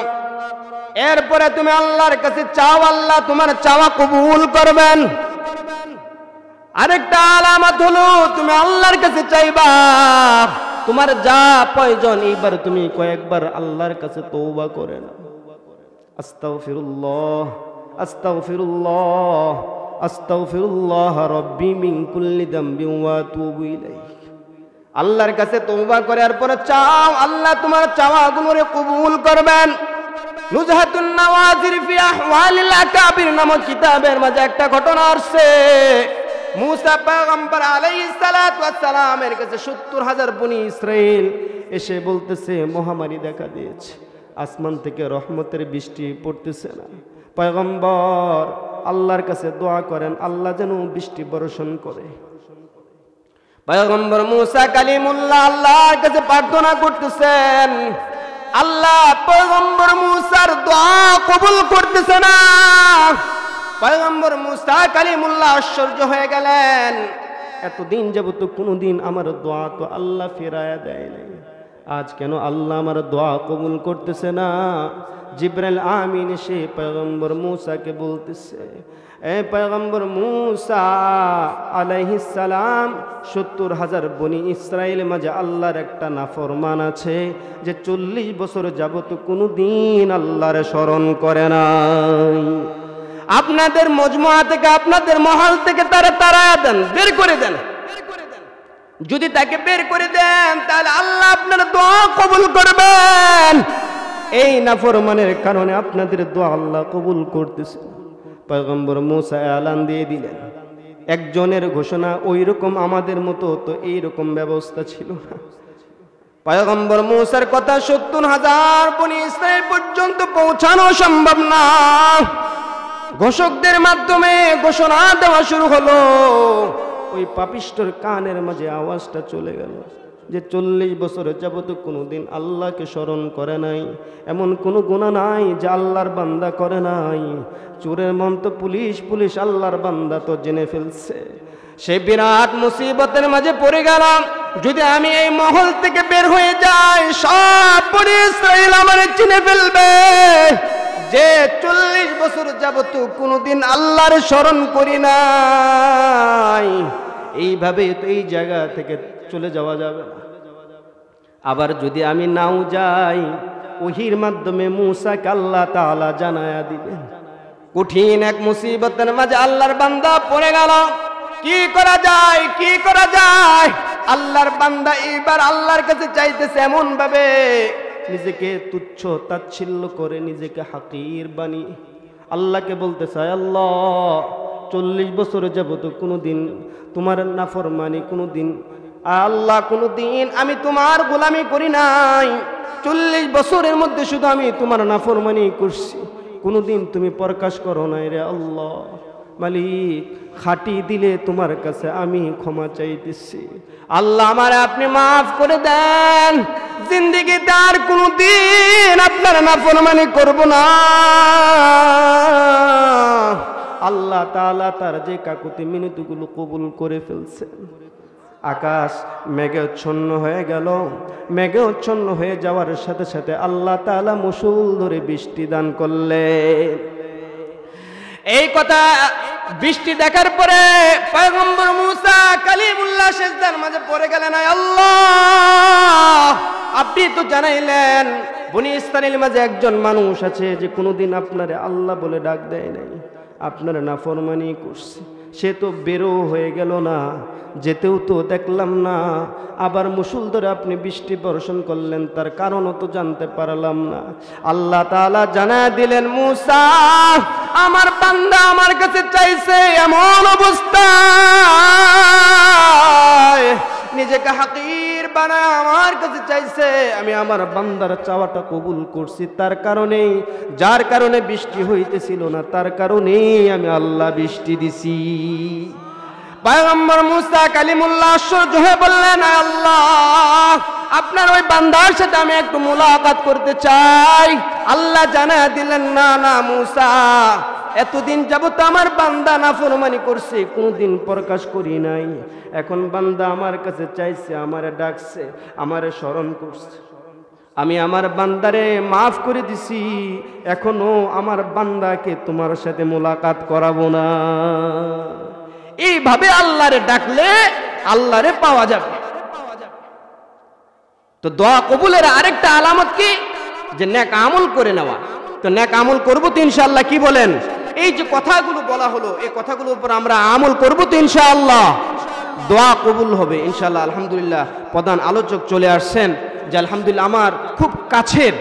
A: এরপরে তুমি আল্লাহর কাছে চাও, আল্লাহ তোমার চাওয়া কবুল করবেন। আরেকটা আলামত হলো তুমি আল্লাহর কাছে চাইবা, তোমার যা প্রয়োজন এইবার তুমি কয়েকবার আল্লাহর কাছে তওবা করে নাও। আস্তাগফিরুল্লাহ আস্তাগফিরুল্লাহ আস্তাগফিরুল্লাহ রাব্বি মিন কুল্লি যামবিন ওয়া আতুবু ইলাইহি। আল্লাহর কাছে তওবা করার পরে চাও, আল্লাহ তোমার চাওয়াগুলোরে কবুল করবেন। নুজহাতুন নওয়াজির ফি আহওয়ালিল আকাবির নামক কিতাবের মাঝে একটা ঘটনা আসছে। মুসা পয়গম্বর আলাইহিস সালাতু ওয়াস সালামের কাছে ৭০,০০০ বনি ইসরাইল এসে বলতেছে মহামারী দেখা দিয়েছে, আসমান থেকে রহমতের বৃষ্টি পড়তেছে না। পয়গম্বর আল্লাহর কাছে দোয়া করেন, আল্লাহ যেন বৃষ্টি বর্ষণ করে। পয়গম্বর মুসা কালিমুল্লাহ আল্লাহর কাছে প্রার্থনা করতেছেন, আল্লাহ পয়গম্বর মুসার দোয়া কবুল করতেছে না। পয়গম্বর মুসা কালিমুল্লাহ আশ্চর্য হয়ে গেলেন, এতদিন যাবত কোনোদিন আমার দোয়া তো আল্লাহ ফিরায়া দেয় নাই, আজ কেন আল্লাহ আমার দোয়া কবুল করতেছে না? জিবরাইল আমিন এসে পয়গম্বর মুসাকে বলতেছে, এ পয়গম্বর মুসা আলাইহিস সালাম, ৭০,০০০ বনি ইসরাইল মাঝে আল্লাহর একটা নাফরমান আছে যে ৪০ বছর যাবত কোনোদিন আল্লাহর স্মরণ করে নাই। আপনাদের মজমুয়া থেকে, আপনাদের মহল থেকে তারা তাড়ায়া দেন, বের করে দেন। যদি তাকে বের করে দেন তাহলে আল্লাহ আপনার দোয়া কবুল করবেন। এই নাফরমানের কারণে আপনাদের দোয়া আল্লাহ কবুল করতেছে। পয়গম্বর মুসা এলান দিয়ে দিলেন, একজনের ঘোষণা, ওই রকম আমাদের মতো তো এই রকম ব্যবস্থা ছিল না। পয়গম্বর মুসার কথা ৭০,০০০ বনি ইসরাইল পর্যন্ত পৌঁছানো সম্ভব না। ঘোষকদের মাধ্যমে ঘোষণা দেওয়া শুরু হলো। ওই পাপিষ্ঠর কানের মাঝে আওয়াজটা চলে গেল যে ৪০ বছর যাবত কোনোদিন আল্লাহকে স্মরণ করে নাই, এমন কোনো গুনাহ নাই যে আল্লাহর বান্দা করে নাই। চোরের মন তো পুলিশ আল্লাহর বান্দা তো জেনে ফেলছে। সে বিরাট মুসিবতের মাঝে পড়ে গেলাম, যদি আমি এই মহল থেকে বের হয়ে যাই সব বনি ইসরাইল আমারে চিনে ফেলবে যে ৪০ বছর যাবত কোনোদিন আল্লাহর স্মরণ করি নাই। এইভাবে তো এই জায়গা থেকে চলে যাওয়া যাবে না। আবার যদি আমি নাও যাই, ওহির মাধ্যমে মুসাকে আল্লাহ তাআলা জানায়া দিবেন। কঠিন এক মুসিবতের মাঝে আল্লাহর বান্দা পড়ে গেল, কি করা যায়, কি করা যায়? আল্লাহর বান্দা এবার আল্লাহর কাছে চাইতেছে এমন ভাবে নিজেকে তুচ্ছ তাচ্ছিল্য করে, নিজেকে হাকির বানিয়ে আল্লাহকে বলতে চায়, আল্লাহ 40 বছর যাবত কোনোদিন তোমার নাফরমানি, কোনোদিন আল্লাহ কোনোদিন আমি তোমার গোলামি করি নাই, 40 বছরের মধ্যে শুধু আমি তোমার নাফরমানি করছি, কোনোদিন তুমি প্রকাশ করো নাই রে আল্লাহ। মালিক খাটি দিলে তোমার কাছে আমি ক্ষমা চাইতেছি, আল্লাহ আমারে আপনি মাফ করে দেন, জিন্দেগিতে আর কোনোদিন আপনার নাফরমানি করব না। আল্লাহ তাআলা তার যে কাকুতি মিনতিগুলো কবুল করে ফেলছেন। আকাশ মেঘাচ্ছন্ন হয়ে গেল, মেঘাচ্ছন্ন হয়ে যাওয়ার সাথে সাথে আল্লাহ তাআলা মুষল ধরে বৃষ্টি দান করলেন। এই কথা বৃষ্টি দেখার পরে পয়গম্বর মুসা কালিমুল্লাহ সিজদার মাঝে পড়ে গেলেন, আল্লাহ আপনি তো জানাইলেন বনি ইসরাইলের মাঝে একজন মানুষ আছে যে কোনোদিন আপনারে আল্লাহ বলে ডাক দেয় নাই, আপনার নাফরমানি করছে, সে তো বেরো হয়ে গেল না, যেতেও তো দেখলাম না, আবার মুষল ধরে আপনি বৃষ্টি বর্ষণ করলেন, তার কারণও তো জানতে পারলাম না। আল্লাহ তাআলা জানায় দিলেন, মুসা আমার বান্দা আমার কাছে চাইছে এমন অবস্থায়, নিজেকে হাকির বানায় আমার কাছে চাইছে, আমি আমার বান্দার চাওয়াটা কবুল করছি, তার কারণেই, যার কারণে বৃষ্টি হইতেছিল না তার কারণেই আমি আল্লাহ বৃষ্টি দিছি। পয়গম্বর মুসা কালিমুল্লাহ আশ্চর্য হয়ে বললেন, আল্লাহ আপনার ওই বান্দার সাথে আমি একটু মুলাকাত করতে চাই। আল্লাহ জানায় দিলেন, না না মুসা, এতদিন যাবত আমার বান্দা নাফরমানি করছে, কোনোদিন প্রকাশ করি নাই, এখন বান্দা আমার কাছে চাইছে, আমারে ডাকছে, আমারে স্মরণ করছে, আমি আমার বান্দারে মাফ করে দিছি, এখনো আমার বান্দাকে তোমার সাথে মুলাকাত করাবো না। এইভাবে আল্লাহরে ডাকলে আল্লাহরে পাওয়া যাবে। তো দোয়া কবুলের আরেকটা আলামত কি, যে নেক আমল করে নেওয়া। তো নেক আমল করবো তো ইনশাআল্লাহ, কি বলেন? এই যে কথাগুলো বলা হলো, এই কথাগুলোর উপর আমরা আমল করবো তো ইনশাআল্লাহ, দোয়া কবুল হবে ইনশাআল্লাহ। আলহামদুলিল্লাহ প্রধান আলোচক চলে আসছেন, যে আলহামদুলিল্লাহ আমার খুব কাছের,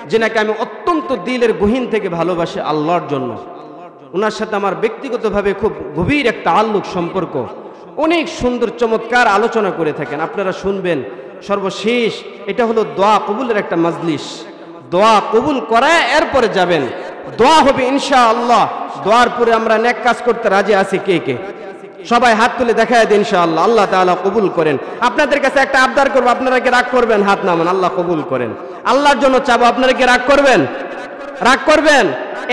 A: যে নাকি আমি অত্যন্ত দিলের গহীন থেকে ভালোবাসি আল্লাহর জন্য, ওনার সাথে আমার ব্যক্তিগতভাবে খুব গভীর একটা তাআল্লুক সম্পর্ক, অনেক সুন্দর চমৎকার আলোচনা করে থাকেন, আপনারা শুনবেন। সর্বশেষ এটা হলো দোয়া কবুলের একটা মাজলিস, দোয়া কবুল করায় এরপরে যাবেন, দোয়া হবে ইনশাআল্লাহ। দোয়ার পরে আমরা নেক কাজ করতে রাজি আছি কে কে? সবাই হাত তুলে দেখায় দিন ইনশাআল্লাহ। আল্লাহ তাআলা কবুল করেন। আপনাদের কাছে একটা আবদার করবো, আপনারা কি রাগ করবেন? হাত নামান, আল্লাহ কবুল করেন। আল্লাহর জন্য চাবো, আপনারা কি রাগ করবেন? রাগ করবেন?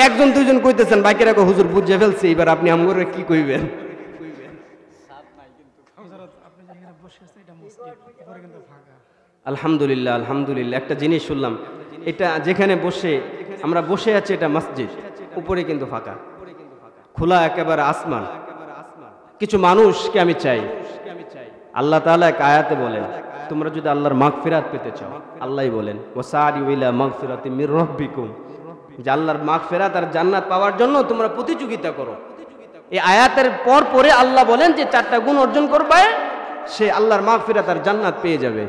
A: একজন দুইজন কইতেছেন, বাকিরা কো হুজুর বুঝে ফেলছি, এবার আপনি আমগরে কি কইবেন? আলহামদুলিল্লাহ আলহামদুলিল্লাহ। একটা জিনিস শুনলাম, এটা যেখানে বসে আমরা বসে আছি এটা মসজিদ, উপরে কিন্তু ফাঁকা, খোলা একেবারে আসমান। কিছু মানুষকে আমি চাই, আল্লাহ তাআলা এক আয়াতে বলেন, তোমরা যদি আল্লাহর মাগফিরাত পেতে চাও, আল্লাহই বলেন ওয়াসারিউ ইলা মাগফিরাতিম মির রাব্বিকুম, যে আল্লাহর মাগফিরাত আর জান্নাত পাওয়ার জন্য তোমরা প্রতিযোগিতা করো। এই আয়াতের পর পরে আল্লাহ বলেন যে 4টা গুণ অর্জন করবে সে আল্লাহর মাগফিরাত আর জান্নাত পেয়ে যাবে।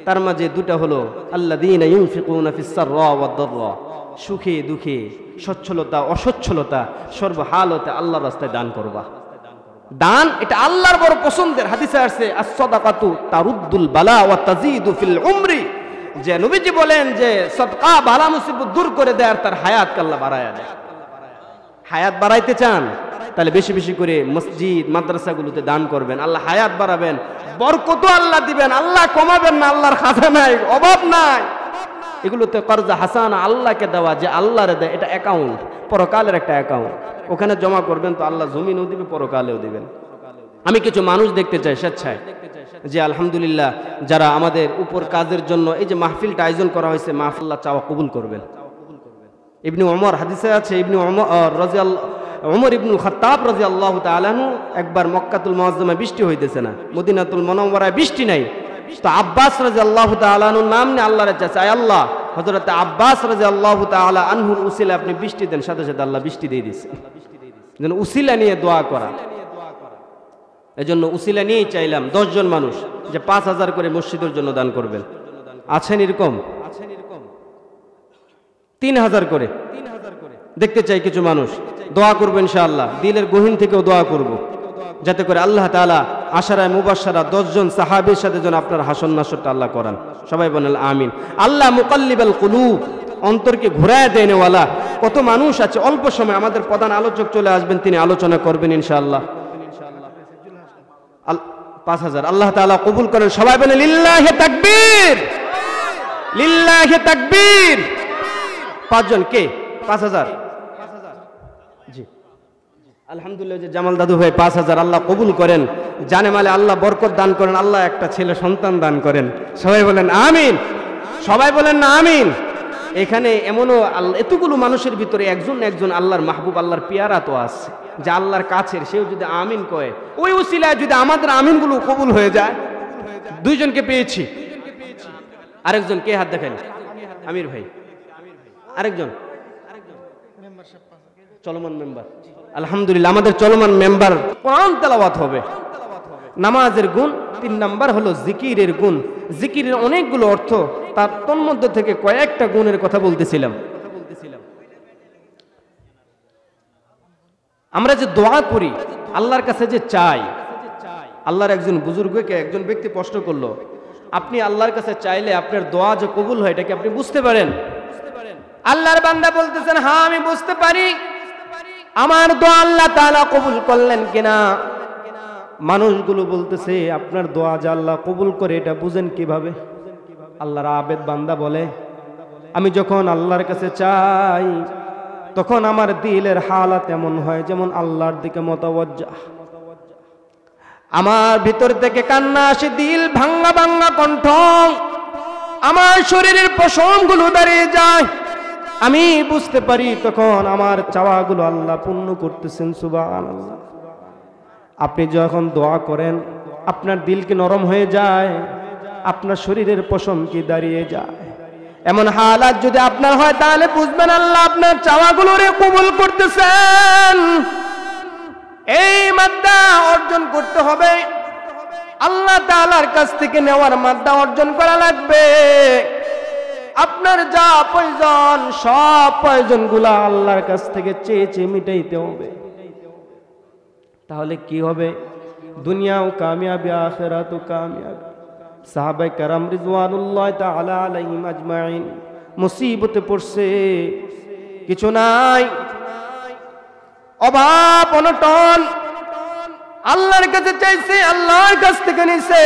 A: তার মাঝে দুটা হলো আল্লাযীনা ইউনফিকুনা ফিস সাররা ওয়াদ দাররা, সুখে দুঃখে, সচ্ছলতা অসচ্ছলতা সর্বহালতে আল্লাহর রাস্তায় দান করবা। দান এটা আল্লাহর বড় পছন্দের। হাদিসে আসছে আস-সাদাকাতু তারুদ্দুল বালা ওয়া তাজিদু ফিল উমরি, যে নবীজি বলেন যে সদকা বালা মুসিবত দূর করে দেয় আর তার হায়াতকে আল্লাহ বাড়ায়া দেয়। হায়াত বাড়াইতে চান তাহলে বেশি বেশি করে মসজিদ মাদ্রাসাগুলোতে দান করবেন, আল্লাহ হায়াত বাড়াবেন, বরকত আল্লাহ দিবেন, আল্লাহ কমাবেন না, আল্লাহর খাজানায় অভাব নাই। এগুলোতে কর্জা হাসানা আল্লাহকে দেওয়া, যে আল্লাহরে দেয়, এটা অ্যাকাউন্ট, পরকালের একটা অ্যাকাউন্ট, ওখানে জমা করবেন তো আল্লাহ জমিনও দিবে পরকালেও দিবেন। আমি কিছু মানুষ দেখতে চাই স্বেচ্ছায়, যে আলহামদুলিল্লাহ যারা আমাদের উপর কাজের জন্য এই যে মাহফিলটা আয়োজন করা হয়েছে, মাহফিল্লাহ চাওয়া কবুল করবেন। ইবনে ওমর হাদিসে আছে, ইবনে ওমর ইবনুল খাত্তাব রাদিয়াল্লাহু তাআলা আনহু একবার মক্কাতুল মুআজ্জামায় বৃষ্টি হইতেছে না, মদিনাতুল মুনাওয়ারায় বৃষ্টি নাই, তো আব্বাস রাদিয়াল্লাহু তাআলা আনহুর নাম নিয়ে আল্লাহর কাছে চায়, আল্লাহ হযরত আব্বাস রাদিয়াল্লাহু তাআলা আনহুর উসিলা আপনি বৃষ্টি দেন, সাথে সাথে আল্লাহ বৃষ্টি দিয়ে দিয়েছে। যেন উসিলা নিয়ে দোয়া করা। এজন্য উসিলা নিয়েই চাইলাম 10 জন মানুষ যে 5000 করে মসজিদের জন্য দান করবেন। আছেন এরকম? 3000 করে দেখতে চাই কিছু মানুষ। দোয়া করবো ইনশাআল্লাহ, দিলের গহীন থেকেও দোয়া করব, যাতে করে আল্লাহ তাআলা আশারায়ে মুবাশশারা 10 জন সাহাবীর সাথে যেন আপনার হাসন নাসরটা আল্লাহ করান। সবাই বলেন আমিন। আল্লাহ মুকাল্লিবাল কুলুব, অন্তরকে ঘোরায় দেনেওয়ালা কত মানুষ আছে। অল্প সময় আমাদের প্রধান আলোচক চলে আসবেন, তিনি আলোচনা করবেন ইনশাআল্লাহ। 5000 আল্লাহ তাআলা কবুল করেন। সবাই বলেন লিল্লাহি তাকবীর, লিল্লাহি তাকবীর। 5 জন কে? 5000। জি আলহামদুলিল্লাহ, যে জামাল দাদু ভাই 5000 আল্লাহ কবুল করেন। জানে মালে আল্লাহ বরকত দান করেন, আল্লাহ একটা ছেলে সন্তান দান করেন। সবাই বলেন আমিন, সবাই বলেন না আমিন। এখানে এমনও এতগুলো মানুষের ভিতরে একজন আল্লাহর মাহবুব, আল্লাহর পিয়ারা তো আছে, যে আল্লাহর কাছের, সেও যদি আমিন কয়, ওই উসিলায় যদি আমাদের আমিনগুলো কবুল হয়ে যায়। 2 জনকে পেয়েছি। আরেকজন কে? হাত দেখেন। আমির ভাই। আরেকজন চলমান মেম্বার। আলহামদুলিল্লাহ, আমাদের চলমান মেম্বার। কোরআন তেলাওয়াত হবে। নামাজের গুণ 3 নাম্বার হলো জিকিরের গুণ। জিকিরের অনেকগুলো অর্থ, তার তন্মধ্য থেকে কয়েকটা গুণের কথা বলতেছিলাম। আমরা যে দোয়া করি, আল্লাহর কাছে যে চাই, আল্লাহর একজন বুজুর্গকে একজন ব্যক্তি প্রশ্ন করলো, আপনি আল্লাহর কাছে চাইলে আপনার দোয়া যে কবুল হয়, এটা কি আপনি বুঝতে পারেন? আল্লাহর বান্দা বলতেছেন, হ্যাঁ আমি বুঝতে পারি। আমার দোয়া আল্লাহ তাআলা কবুল করলেন কিনা? মানুষগুলো বলতেছে, আপনার দোয়া যে আল্লাহ কবুল করে এটা বুঝেন কিভাবে? আল্লাহর আবেদ বান্দা বলে, আমি যখন আল্লাহর কাছে চাই, তখন আমার দিলের হালাত এমন হয় যেমন আল্লাহর দিকে মুতাওয়াজ্জিহ। আমার ভিতর থেকে কান্না আসে, দিল ভাঙ্গা ভাঙ্গা কণ্ঠ, আমার শরীরের পশমগুলো দাঁড়িয়ে যায়। আমি বুঝতে পারি তখন আমার চাওয়াগুলো আল্লাহ পূর্ণ করতেছেন। সুবহানাল্লাহ। আপনি যখন দোয়া করেন, আপনার দিল কি নরম হয়ে যায়? আপনার শরীরের পশম কি দাঁড়িয়ে যায়? এমন হালাত যদি আপনার হয়, তাহলে বুঝবেন আল্লাহ আপনার চাওয়াগুলোরে কবুল করতেছেন। এই মাদ্দা অর্জন করতে হবে, আল্লাহ তাআলার কাছ থেকে নেওয়ার মাদ্দা অর্জন করা লাগবে। আপনার যা প্রয়োজন, সব প্রয়োজনগুলা আল্লাহর কাছ থেকে চেয়ে চেয়ে মিটাইতে হবে। তাহলে কি হবে? দুনিয়াও কামিয়াবি, আখিরাতও কামিয়াবি। সাহাবায়ে কেরাম রিজওয়ানুল্লাহি তাআলা আলাইহিম আজমাইন মুসিবতে পড়ছে, কিছু নাই, অভাব অনটন, আল্লাহর কাছে চাইছে, আল্লাহর কাছ থেকে নিছে।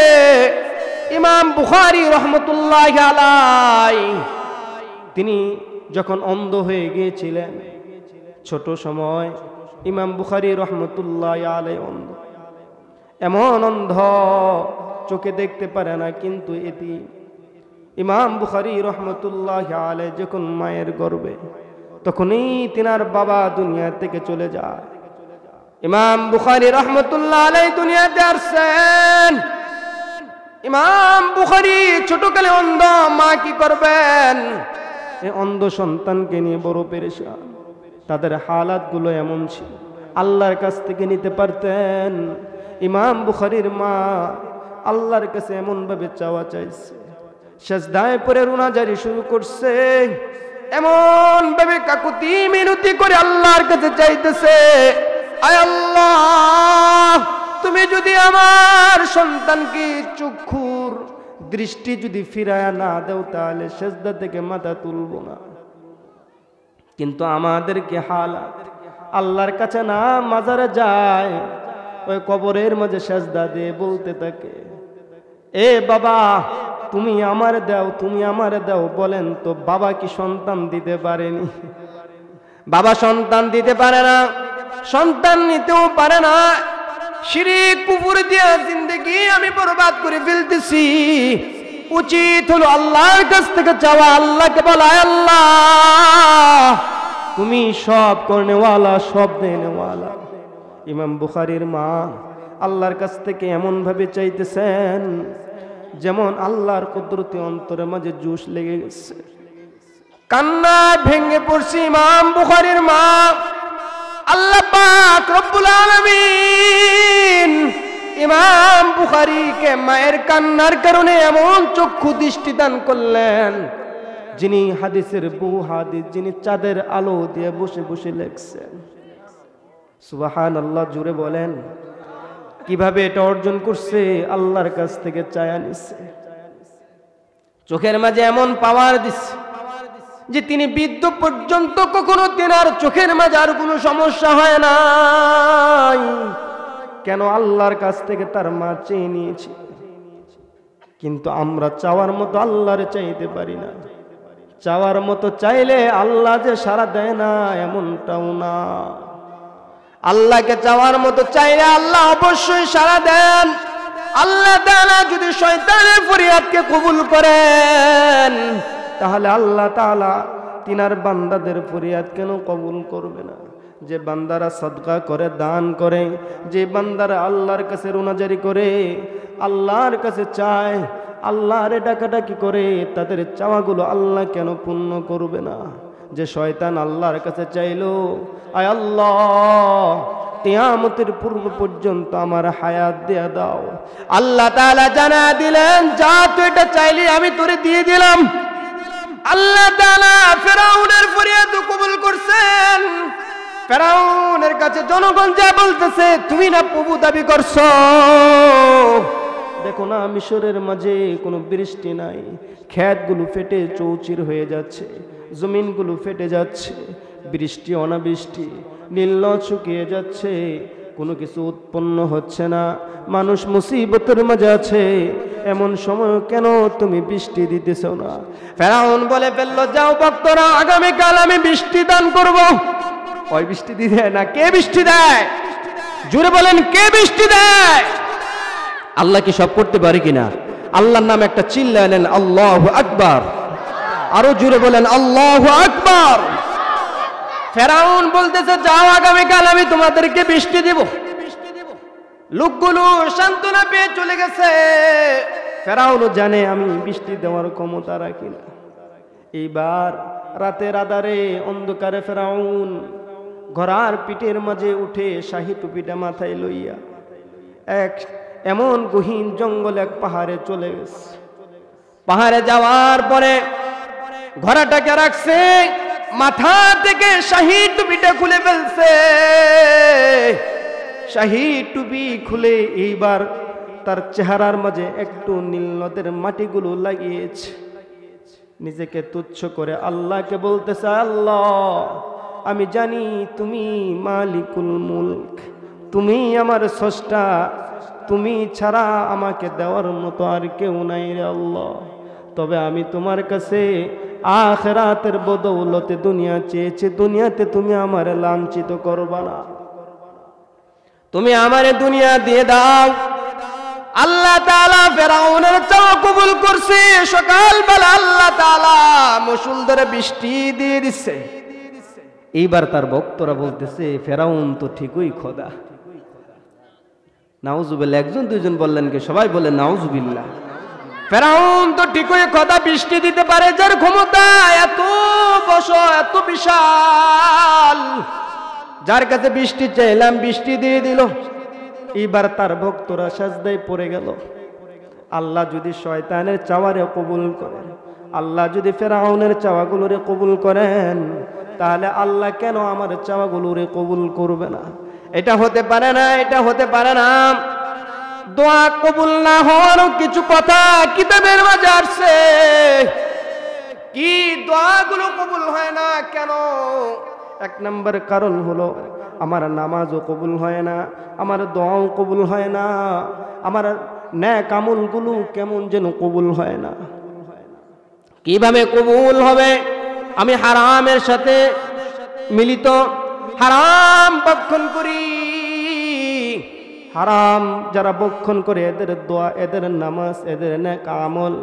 A: ইমাম বুখারী রহমতুল্লাহি আলাইহি, তিনি যখন অন্ধ হয়ে গিয়েছিলেন ছোট সময়, ইমাম বুখারী রহমতুল্লাহি আলাইহি অন্ধ, এমন অন্ধ চোখে দেখতে পারে না, কিন্তু এটি ইমাম বুখারী রহমতুল্লাহি আলাইহি যখন মায়ের গর্ভে, তখনই তিনার বাবা দুনিয়া থেকে চলে যায়। ইমাম বুখারী রহমতুল্লাহি আলাইহি দুনিয়াতে আসছেন। ইমাম বুখারী ছোটকালে অন্ধ, মা কি করবেন? এই অন্ধ সন্তানকে নিয়ে বড় পেরেশান। তাদের হালাতগুলো এমন ছিল, আল্লাহর কাছ থেকে নিতে পারতেন। ইমাম বুখারীর মা আল্লাহর কাছে এমন ভাবে চাওয়া চাইছে, সেজদায় পড়ে রুনাজারি শুরু করছে, এমন ভাবে কাকুতি মিনতি করে আল্লাহর কাছে চাইতেছে, আয় আল্লাহ, তুমি যদি আমার সন্তানকে চক্ষুর দৃষ্টি যদি ফিরায়া না দাও, তাহলে সেজদা থেকে মাথা তুলব না। কিন্তু আমাদেরকে হালাত, আল্লাহর কাছে না মাজারে যায়, ওই কবরের মাঝে সেজদা দিয়ে বলতে থাকে, এ বাবা তুমি আমার দাও, তুমি আমার দাও। বলেন তো, বাবা কি সন্তান দিতে পারেনি? বাবা সন্তান দিতে পারে না, সন্তান নিতেও পারে না। শিরক কুফর দিয়া জিন্দেগি আমি বরবাদ করে ফেলতেছি। উচিত হলো আল্লাহর কাছ থেকে চাওয়া, আল্লাহকে বলা, আল্লাহ তুমি সব করনেওয়ালা, সব দেনেওয়ালা। ইমাম বুখারীর মা আল্লাহর কাছ থেকে এমন ভাবে চাইতেছেন যেমন আল্লাহর কুদরতি অন্তরের মাঝে জোশ লেগে গেছে। কান্না ভেঙে পড়ছে ইমাম বুখারীর মা। আল্লাহ পাক রব্বুল আলামিন ইমাম বুখারীকে মায়ের কান্নার কারণে এমন চক্ষু দৃষ্টি দান করলেন, যিনি হাদিসের বহু হাদিস যিনি চাঁদের আলো দিয়ে বসে বসে লেখছেন। সুবহানাল্লাহ, জুড়ে বলেন। কিভাবে এটা অর্জন করছে? আল্লাহর কাছ থেকে চায়া নিছে। চোখের মাঝে এমন পাওয়ার দিচ্ছে যে তিনি বৃদ্ধ পর্যন্ত কখনো তেনার চোখের মাঝে আর কোনো সমস্যা হয় নাই। কেন? আল্লাহর কাছ থেকে তার মা চেয়ে নিয়েছে। কিন্তু আমরা চাওয়ার মতো আল্লাহরে চাইতে পারি না। চাওয়ার মতো চাইলে আল্লাহ যে সাড়া দেয় না এমনটাও না। আল্লাহকে চাওয়ার মতো চাইলে আল্লাহ অবশ্যই সাড়া দেন। আল্লাহ তাআলা যদি শয়তানের ফরিয়াদকে কবুল করেন, তাহলে আল্লাহ তাআলা তিনার বান্দাদের ফরিয়াদ কেন কবুল করবে না? যে বান্দারা সদকা করে, দান করে, যে বান্দারা আল্লাহর কাছে রোনাজারি করে, আল্লাহর কাছে চায়, আল্লাহর ডাকাডাকি করে, তাদের চাওয়াগুলো আল্লাহ কেন পূর্ণ করবে না? যে শয়তান আল্লাহর কাছে চাইলো, আয় আল্লাহ কিয়ামতের পূর্ব পর্যন্ত আমার হায়াত দেয়া দাও, আল্লাহ তাআলা জানা দিলেন, যা তুই এটা চাইলি আমি তোরে দিয়ে দিলাম। আল্লাহ তাআলা ফেরাউনের ফরিয়াদ কবুল করছেন। ফেরাউনের কাছে জনগণ যা বলতেছে, তুমি না প্রভু দাবি করছো, দেখো না মিশরের মাঝে কোনো বৃষ্টি নাই, ক্ষেতগুলো ফেটে চৌচির হয়ে যাচ্ছে, জমিনগুলো ফেটে যাচ্ছে, বৃষ্টি অনাবৃষ্টি, নীল শুকিয়ে যাচ্ছে, কোনো কিছু উৎপন্ন হচ্ছে না, মানুষ মুসিবতের মাঝে আছে, এমন সময় কেন তুমি বৃষ্টি দিতেছ না? ফেরাউন বলে ফেললো, যাও ভক্তরা, আগামীকাল আমি বৃষ্টি দান করব। ওই বৃষ্টি দিতে না, কে বৃষ্টি দেয়? জুড়ে বলেন, কে বৃষ্টি দেয়? আল্লাহ কি সব করতে পারে কিনা? আল্লাহর নামে একটা চিল্লালেন, আল্লাহু আকবার। আরো জুড়ে বলেন, আল্লাহু আকবার। ফেরাউন বলতেছে, যাও আগামীকাল আমি তোমাদেরকে বৃষ্টি দেব। লোকগুলো সান্ত্বনা পেয়ে চলে গেছে। ফেরাউনও জানে আমি বৃষ্টি দেওয়ার ক্ষমতা রাখি না। এইবার রাতের আধারে অন্ধকারে ফেরাউন ঘোড়ার পিঠের মাঝে উঠে শাহী টুপিটা মাথায় লইয়া এমন গহীন জঙ্গল এক পাহাড়ে চলে গেছে। পাহাড়ে যাওয়ার পরে ঘোড়াটাকে রাখছে, মাথা থেকে শাহী টুপিটা খুলে ফেলছে। শাহী টুপি খুলে এইবার তার চেহারার মাঝে একটু নীল নদের মাটিগুলো লাগিয়েছে। নিজেকে তুচ্ছ করে আল্লাহকে বলতেছে, আল্লাহ আমি জানি তুমি মালিকুল মুলক, তুমি আমার স্রষ্টা, তুমি ছাড়া আমাকে দেওয়ার মতো আর কেউ নাই রে আল্লাহ। তবে আমি তোমার কাছে আখিরাতের বদৌলতে দুনিয়া চেয়েছি, দুনিয়াতে তুমি আমারে লাঞ্ছিত করবা না, তুমি আমারে দুনিয়া দিয়ে দাও। আল্লাহ তাআলা ফেরাউনের চাওয়া কবুল করছে। সকালবেলা আল্লাহ তাআলা মুষলধারে বৃষ্টি দিয়ে দিচ্ছে। এইবার তার ভক্তরা বলতেছে, ফেরাউন তো ঠিকই খোদা। নাউজুবিল্লাহ। একজন দুইজন বললেন কি? সবাই বলেন নাউজুবিল্লাহ। ফেরাউন তো ঠিকই খোদা, বৃষ্টি দিতে পারে, যার ক্ষমতা এত বড়, এত বিশাল, যার কাছে বৃষ্টি চাইলাম বৃষ্টি দিয়ে দিল। এইবার তার ভক্তরা সাজদায় পড়ে গেল। আল্লাহ যদি শয়তানের চাওয়ারে কবুল করেন, আল্লাহ যদি ফেরাউনের চাওয়াগুলোরে কবুল করেন, তাহলে আল্লাহ কেন আমার চাওয়াগুলোরে কবুল করবে না? এটা হতে পারে না, এটা হতে পারে না। দোয়া কবুল না হওয়ারও কিছু কথা কিতাবের মাঝে আসছে। কি দোয়াগুলো কবুল হয় না কেন? এক নম্বর কারণ হলো আমার নামাজও কবুল হয় না, আমার দোয়াও কবুল হয় না, আমার নেক আমলগুলো কেমন যেন কবুল হয় না। কিভাবে কবুল হবে? আমি হারামের সাথে মিলিত, হারাম ভক্ষণ করি। হারাম যারা ভক্ষণ করে, এদের দোয়া, এদের নামাজ, এদের নেক আমল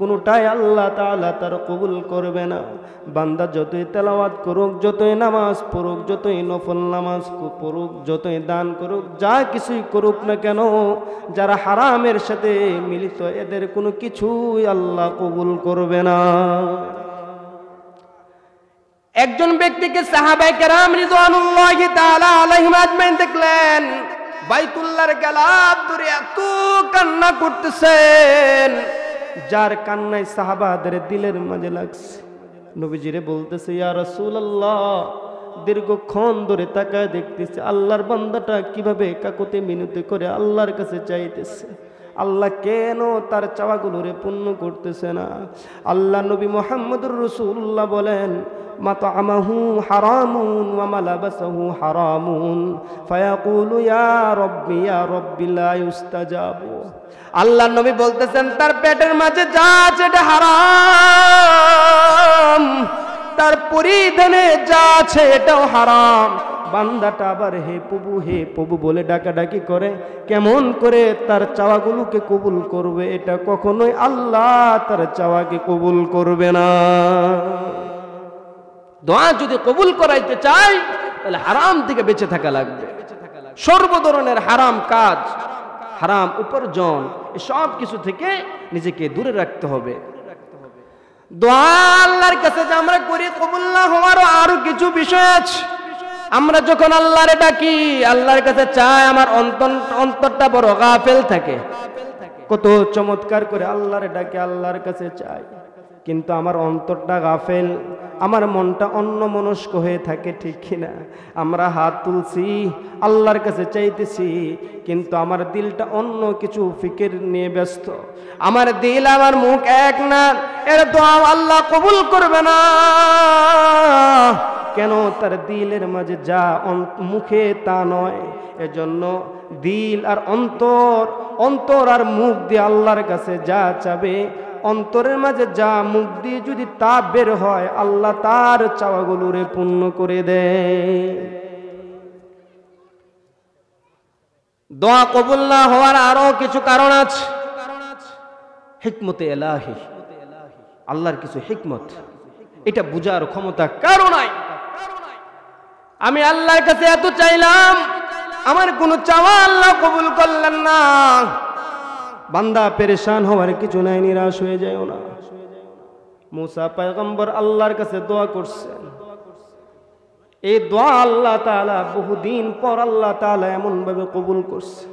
A: কোনোটাই আল্লাহ তাআলা তার কবুল করবে না। বান্দা যতই তেলাওয়াত করুক, যতই নামাজ পড়ুক, যতই নফল নামাজ পড়ুক, যতই দান করুক, যা কিছুই করুক না কেন, যারা হারামের সাথে মিলিত, এদের কোনো কিছুই আল্লাহ কবুল করবে না। একজন ব্যক্তিকে সাহাবায়ে কেরাম রিদওয়ানুল্লাহি তাআলা আলাইহিম আজমাইন দেখলেন, বাইতুল্লাহর গেলাপ ধরে এত কান্না করতেছেন, যার কান্নায় সাহাবাদের দিলের মাঝে লাগছে। নবীজিরে বলতেছে, ইয়া রাসূলুল্লাহ, দীর্ঘক্ষণ ধরে তাকায় দেখতেছে আল্লাহর বান্দাটা কিভাবে কাকুতি মিনতি করে আল্লাহর কাছে চাইতেছে, আল্লাহ কেন তার চাওয়াগুলোরে পূর্ণ করতেছে না? আল্লাহ নবী মুহাম্মদুর রাসূলুল্লাহ বলেন, মাতআমাহু হারামুন ওয়া মালাবাসাহু হারামুন ফায়াকুলু ইয়া রাব্বি লা ইউস্তাজাবু। আল্লাহ নবী বলতেছেন, তার পেটের মাঝে যা আছে এটা হারাম, তার পরিধানে যা আছে এটাও হারাম। বান্দাটা আবার হে প্রভু বলে ডাকাডাকি করে, কেমন করে তার চাওয়াগুলোকে কবুল করবে? এটা কখনোই আল্লাহ তার চাওয়াকে কবুল করবে না। দোয়া যদি কবুল করাইতে চাই তাহলে হারাম থেকে বেঁচে থাকা লাগবে। সর্ব ধরনের হারাম কাজ, হারাম উপার্জন, সব কিছু থেকে নিজেকে দূরে রাখতে হবে। দোয়া আল্লাহর কাছে যে আমরা করি, কবুল না হওয়ারও আরো কিছু বিষয় আছে। আমরা যখন আল্লাহরে ডাকি, আল্লাহর কাছে চাই, আমার অন্তরটা বড় গাফেল থাকে। কত চমৎকার করে আল্লাহরে ডাকি, আল্লাহর কাছে চাই, কিন্তু আমার অন্তরটা গাফেল, আমার মনটা অন্যমনস্ক হয়ে থাকে, ঠিক কিনা? আমরা হাত তুলছি, আল্লাহর কাছে চাইতেছি, কিন্তু আমার দিলটা অন্য কিছু ফিকির নিয়ে ব্যস্ত। আমার দিল, আমার মুখ এক না, এর দোয়া আল্লাহ কবুল করবে না। কেন? তার দিলের মাঝে যা মুখে তা নয়। এজন্য দিল আর অন্তর আর মুখ দিয়ে আল্লাহর কাছে যা চাবে, অন্তরের মাঝে যা মুখ দিয়ে যদি তা বের হয়, আল্লাহ তার চাওয়াগুলোরে পূর্ণ করে দেয়। দোয়া কবুল না হওয়ার আরো কিছু কারণ আছে। হিকমতে এলাহি, আল্লাহর কিছু হিকমত, এটা বুঝার ক্ষমতা কারো নাই। আমি আল্লাহর কাছে এত চাইলাম, আমার কোনো চাওয়া আল্লাহ কবুল করলেন না। বান্দা পেরেশান হওয়ার কিছু নাই, নিরাশ হয়ে যায়ও না। মুসা পয়গম্বর আল্লাহর কাছে দোয়া করছেন, এই দোয়া আল্লাহ তাআলা বহুদিন পর আল্লাহ তাআলা এমন ভাবে কবুল করছে।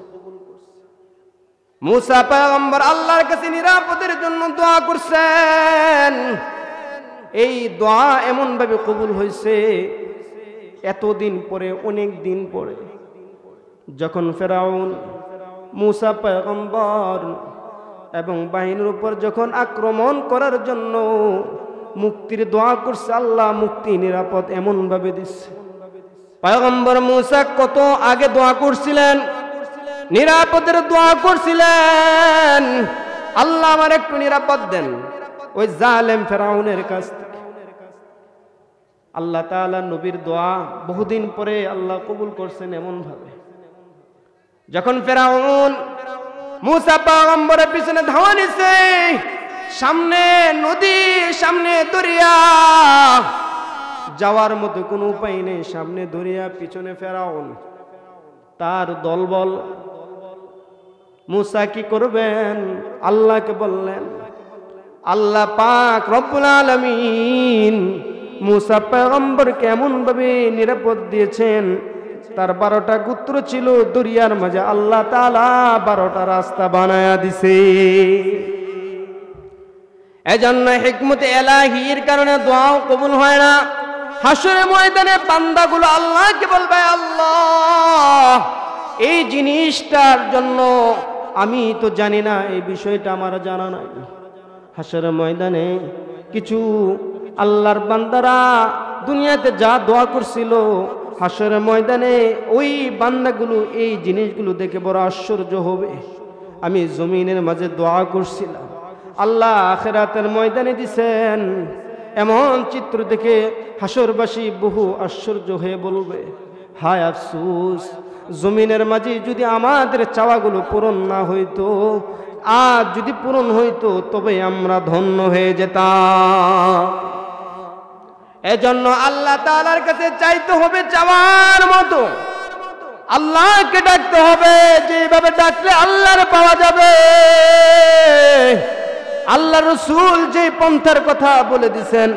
A: মুসা পয়গম্বর আল্লাহর কাছে নিরাপদের জন্য দোয়া করছেন, এই দোয়া এমন ভাবে কবুল হয়েছে, এতদিন পরে, অনেক দিন পরে, যখন ফেরাউন মুসা পয়গম্বর এবং বাহিনীর উপর যখন আক্রমণ করার জন্য মুক্তির দোয়া করছে, আল্লাহ মুক্তি নিরাপদ এমন ভাবে দিচ্ছে। পয়গম্বর মুসা কত আগে দোয়া করছিলেন, নিরাপদের দোয়া করছিলেন, আল্লাহ আমার একটু নিরাপদ দেন ওই জালেম ফেরাউনের কাছ থেকে। আল্লাহ তাআলা নবীর দোয়া বহুদিন পরে আল্লাহ কবুল করছেন এমন ভাবে। যখন ফেরাউন মুসা পয়গম্বরের পিছনে ধাওয়া নিছে, সামনে নদী, সামনে দরিয়া, যাওয়ার মতো কোনো উপায় নেই, সামনে দরিয়া, পিছনে ফেরাউন, তার দলবল। মুসা কি করবেন? আল্লাহকে বললেন। আল্লাহ পাক রব্বুল আলামিন মুসা পয়গম্বরকে এমন ভাবে নিরাপদ দিয়েছেন, তার 12টা গোত্র ছিল দরিয়ার মাঝে, আল্লাহ তাআলা 12টা রাস্তা বানায়া দিছে। এজন্য হিকমতে এলাহির কারণে দোয়াও কবুল হয় না। হাসরের ময়দানে বান্দাগুলো আল্লাহকে বলবে, আল্লাহ এই জিনিসটার জন্য আমি তো জানি না, এই বিষয়টা আমার জানা নাই। হাসরের ময়দানে কিছু আল্লাহর বান্দারা দুনিয়াতে যা দোয়া করছিল, হাসরের ময়দানে ওই বান্দাগুলো এই জিনিসগুলো দেখে বড় আশ্চর্য হবে। আমি জমিনের মাঝে দোয়া করছিলাম, আল্লাহ আখিরাতের ময়দানে দিছেন। এমন চিত্র দেখে হাসরবাসী বহু আশ্চর্য হয়ে বলবে, হায় আফসোস, জমিনের মাঝে যদি আমাদের চাওয়াগুলো পূরণ না হইতো, আজ যদি পূরণ হইতো তবে আমরা ধন্য হয়ে যেতাম। এজন্য আল্লাহ তাআলার কাছে চাইতে হবে চাওয়ার মতো, আল্লাহকে ডাকতে হবে যেভাবে ডাকলে আল্লাহর পাওয়া যাবে। আল্লাহ রাসূল যে পন্থার কথা বলে দিয়েছেন,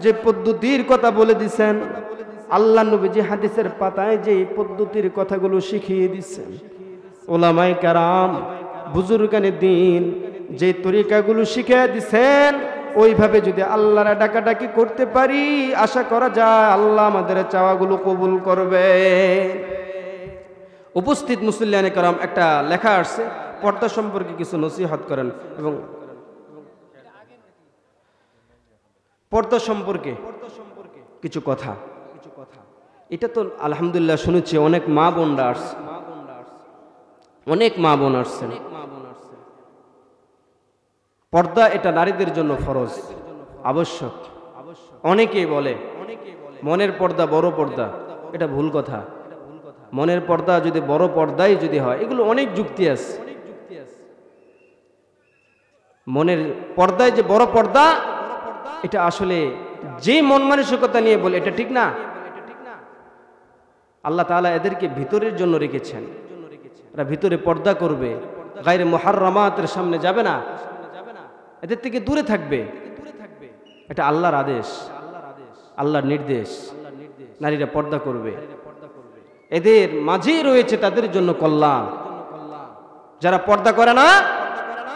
A: যে পদ্ধতির কথা বলে দিয়েছেন, আল্লাহ নবীজি হাদিসের পাতায় যে পদ্ধতির কথাগুলো শিখিয়ে দিচ্ছেন, ওলামায়ে কেরাম বুজুর্গানে দিন যে তরিকাগুলো শিখিয়ে দিচ্ছেন, ওইভাবে যদি আল্লাহর ডাকাডাকি করতে পারি, আশা করা যায় আল্লাহ আমাদের চাওয়াগুলো কবুল করবে। উপস্থিত মুসল্লিয়ানে কেরাম, একটা লেখা আসছে, পর্দা সম্পর্কে কিছু নসিহত করেন এবং পর্দা সম্পর্কে কিছু কথা। এটা তো আলহামদুলিল্লাহ শুনেছি, অনেক মা বোনরা আসছে, অনেক মা বোন আসছেন। পর্দা এটা নারীদের জন্য ফরজ, আবশ্যক। অনেকেই বলে মনের পর্দা বড় পর্দা, এটা ভুল কথা। মনের পর্দা যদি বড় পর্দাই যদি হয়, এগুলো অনেক যুক্তি আছে। মনের পর্দায় যে বড় পর্দা, এটা আসলে যে মন মানসিকতা নিয়ে বলে এটা ঠিক না। আল্লাহ তাআলা এদেরকে ভিতরের জন্য রেখেছেন, এরা ভিতরে পর্দা করবে, গায়রে মুহাররামাতের সামনে যাবে না, এদের থেকে দূরে থাকবে। এটা আল্লাহর আদেশ, আল্লাহর নির্দেশ। নারীরা পর্দা করবে, এদের মাঝে রয়েছে তাদের জন্য কল্যাণ। যারা পর্দা করে না,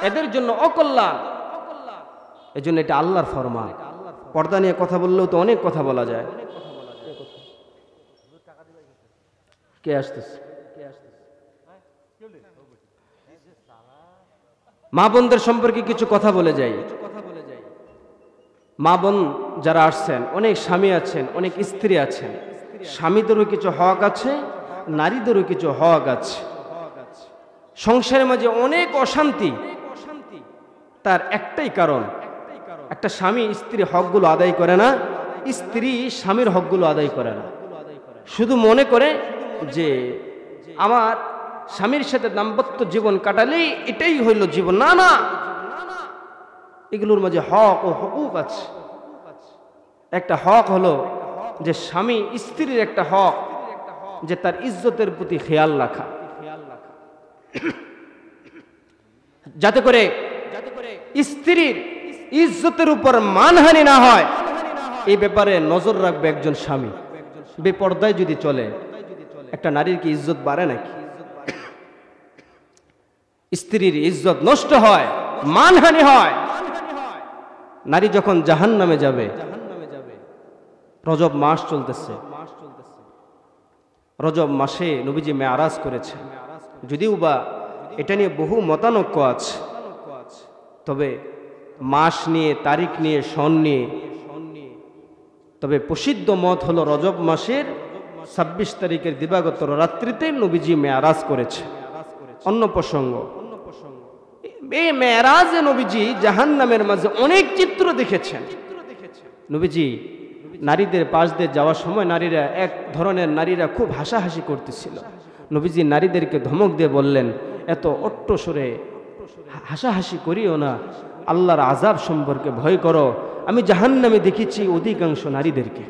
A: এদের জন্য অকল্যাণ। এজন্য এটা আল্লাহর ফরমান। পর্দা নিয়ে কথা বললেও তো অনেক কথা বলা যায়। কে আসতেছে? মা বোনদের সম্পর্কে কিছু কথা বলে যাই। মা বোন যারা আসছেন, অনেক স্বামী আছেন, অনেক স্ত্রী আছেন। স্বামীদেরও কিছু হক আছে, নারীদেরও কিছু হক আছে। সংসারের মাঝে অনেক অশান্তি, তার একটাই কারণ, একটা স্বামী স্ত্রীর হকগুলো আদায় করে না, স্ত্রী স্বামীর হকগুলো আদায় করে না। শুধু মনে করে যে আমার স্বামীর সাথে দাম্পত্য জীবন কাটালেই এটাই হইল জীবন। না না, এগুলোর মাঝে হক ও হুকুক আছে। একটা হক হলো যে স্বামী স্ত্রীর একটা হক যে তার ইজ্জতের প্রতি খেয়াল রাখা, যাতে করে স্ত্রীর ইজ্জতের উপর মানহানি না হয়, এই ব্যাপারে নজর রাখবে একজন স্বামী। বেপর্দায় যদি চলে, একটা নারীর কি ইজ্জত বাড়ে নাকি? স্ত্রীর ইজ্জত নষ্ট হয়, মানহানি হয়। নারী যখন জাহান্নামে যাবে, রজব মাস চলতেছে, রজব মাসে নবীজি মেরাজ করেছে। যদিও বা এটা নিয়ে বহু মতানৈক্য আছে, তবে মাস নিয়ে, তারিখ নিয়ে, সন নিয়ে, তবে প্রসিদ্ধ মত হলো রজব মাসের 26 তারিখের দিবাগত রাত্রিতে নবীজি মেরাজ করেছে। অন্য প্রসঙ্গ, এই মেরাজে নবীজি জাহান্নামের মাঝে অনেক চিত্র দেখেছেন। নবীজি নারীদের পাশ দিয়ে যাওয়ার সময় নারীরা এক ধরনের নারীরা খুব হাসাহাসি করতেছিল। নবীজি নারীদেরকে ধমক দিয়ে বললেন, এত অট্ট সুরে হাসাহাসি করিও না, আল্লাহর আযাব সম্পর্কে ভয় করো। আমি জাহান্নামে দেখেছি অধিকাংশ নারীদেরকে,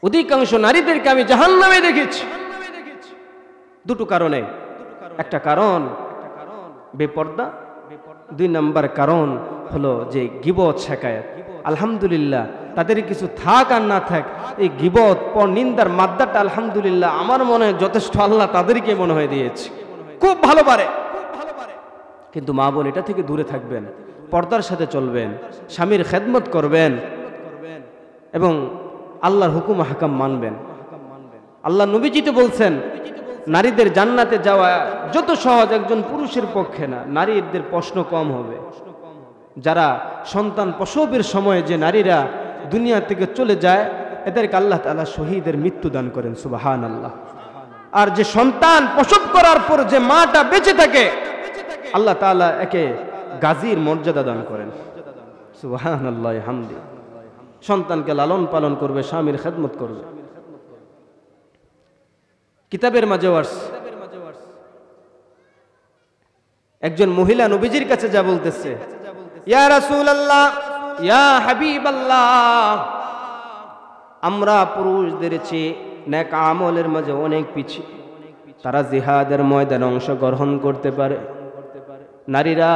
A: অধিকাংশ নারীদেরকে আমি জাহান্নামে দেখেছি। দুটো কারণে, একটা কারণ বেপর্দা, 2 নম্বর কারণ হলো যে গীবত শেখায়ত। আলহামদুলিল্লাহ তাদের কিছু থাক আর না থাক, এই গীবত পর নিন্দার মাদ্দাটা আলহামদুলিল্লাহ আমার মনে হয় যথেষ্ট আল্লাহ তাদেরকে মনে হয়ে দিয়েছে, খুব ভালো পারে। কিন্তু মা বোন এটা থেকে দূরে থাকবেন, পর্দার সাথে চলবেন, স্বামীর খেদমত করবেন এবং আল্লাহর হুকুম হাকাম মানবেন। আল্লাহ নবীজি তো বলছেন, নারীদের জান্নাতে যাওয়া যত সহজ একজন পুরুষের পক্ষে না, নারীদের প্রশ্ন কম হবে। যারা সন্তান প্রসবের সময় যে নারীরা দুনিয়া থেকে চলে যায়, এদেরকে আল্লাহ তাআলা শহীদের মৃত্যু দান করেন, সুবহানাল্লাহ। আর যে সন্তান প্রসব করার পর যে মাটা বেঁচে থাকে, আল্লাহ তাআলা একে গাজীর মর্যাদা দান করেন, সুবহানাল্লাহ হামদি। সন্তানকে লালন পালন করবে, স্বামীর খেদমত করবে। কিতাবের মাঝে একজন মহিলা নবীজির কাছে যা বলতেছে, ইয়া রাসূলুল্লাহ, ইয়া হাবিবাল্লাহ, আমরা পুরুষদের চেয়ে নেক আমলের মাঝে অনেক পিছিয়ে। তারা জিহাদের ময়দানে অংশগ্রহণ করতে পারে, নারীরা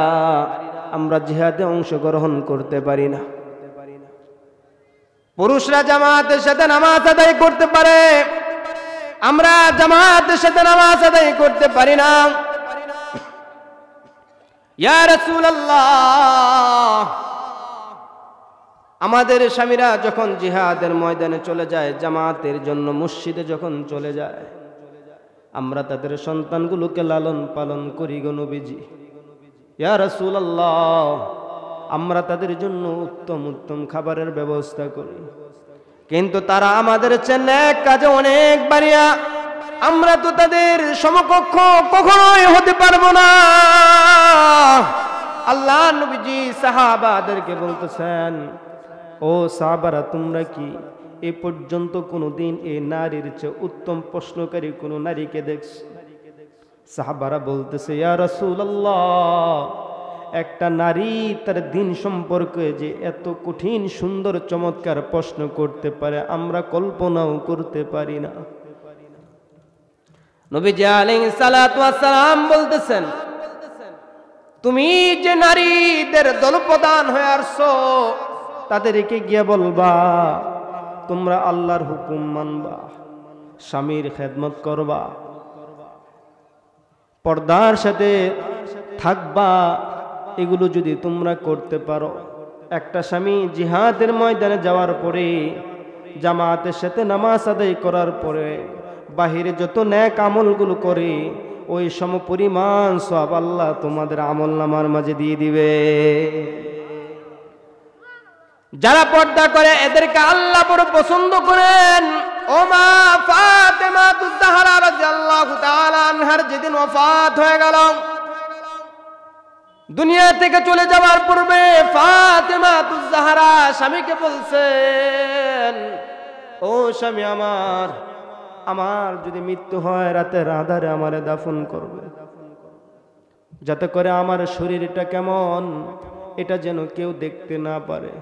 A: আমরা জিহাদে অংশগ্রহণ করতে পারি না।
B: পুরুষরা জামাতের সাথে নামাজ আদায় করতে পারে, আমরা জামাতের সাথে নামাজ আদায় করতে পারি না। ইয়া রাসূলুল্লাহ, আমাদের স্বামীরা যখন জিহাদের ময়দানে চলে যায়, জামাতের জন্য মসজিদে যখন চলে যায়, আমরা তাদের সন্তানগুলোকে লালন পালন করি গো নবীজি। ইয়া রাসূলুল্লাহ, আমরা তাদের জন্য উত্তম উত্তম খাবারের ব্যবস্থা করি, কিন্তু তারা আমাদের চেয়ে নেক কাজে অনেক বাড়িয়া, আমরা তো তাদের সমকক্ষ কখনোই হতে পারবো না। আল্লাহ নবীজি সাহাবাদেরকে বলতেছেন, ও সাহাবারা, তোমরা কি এ পর্যন্ত কোনোদিন এই নারীর চেয়ে উত্তম প্রশ্নকারী কোন নারীকে দেখছ? সাহাবারা বলতেছে, ইয়া রাসূলুল্লাহ, একটা নারী তার দিন সম্পর্কে যে এত কঠিন সুন্দর চমৎকার প্রশ্ন করতে পারে, আমরা কল্পনাও করতে পারি না। নবীজি আলাইহিস সালাতু ওয়াস সালাম বলতেছেন, তুমি যে নারীদের দলপ্রধান হয়ে আসছো, তাদেরকে গিয়ে বলবা তোমরা আল্লাহর হুকুম মানবা, স্বামীর খেদমত করবা, পর্দার সাথে থাকবা। এগুলো যদি তোমরা করতে পারো, একটা স্বামী জিহাদের ময়দানে যাওয়ার পরে, জামাতের সাথে নামাজ আদায় করার পরে বাহিরে যত নেক আমলগুলো করে, ওই সমপরিমাণ সওয়াব আল্লাহ তোমাদের আমলনামার মাঝে দিয়ে দিবে। যারা পর্দা করে এদেরকে আল্লাহ বড় পছন্দ করেন। ও মা ফাতেমাতুজ জাহরা রাদিয়াল্লাহু তাআলা আনহার যেদিন ওফাত হয়ে গেল, দুনিয়া থেকে চলে যাওয়ার পূর্বে ফাতেমাতুজ জাহরা স্বামীকে বলছেন, ও স্বামী আমার, আমার যদি মৃত্যু হয় রাতের আঁধারে আমারে দাফন করবে, যাতে করে আমার শরীরটা কেমন এটা যেন কেউ দেখতে না পারে।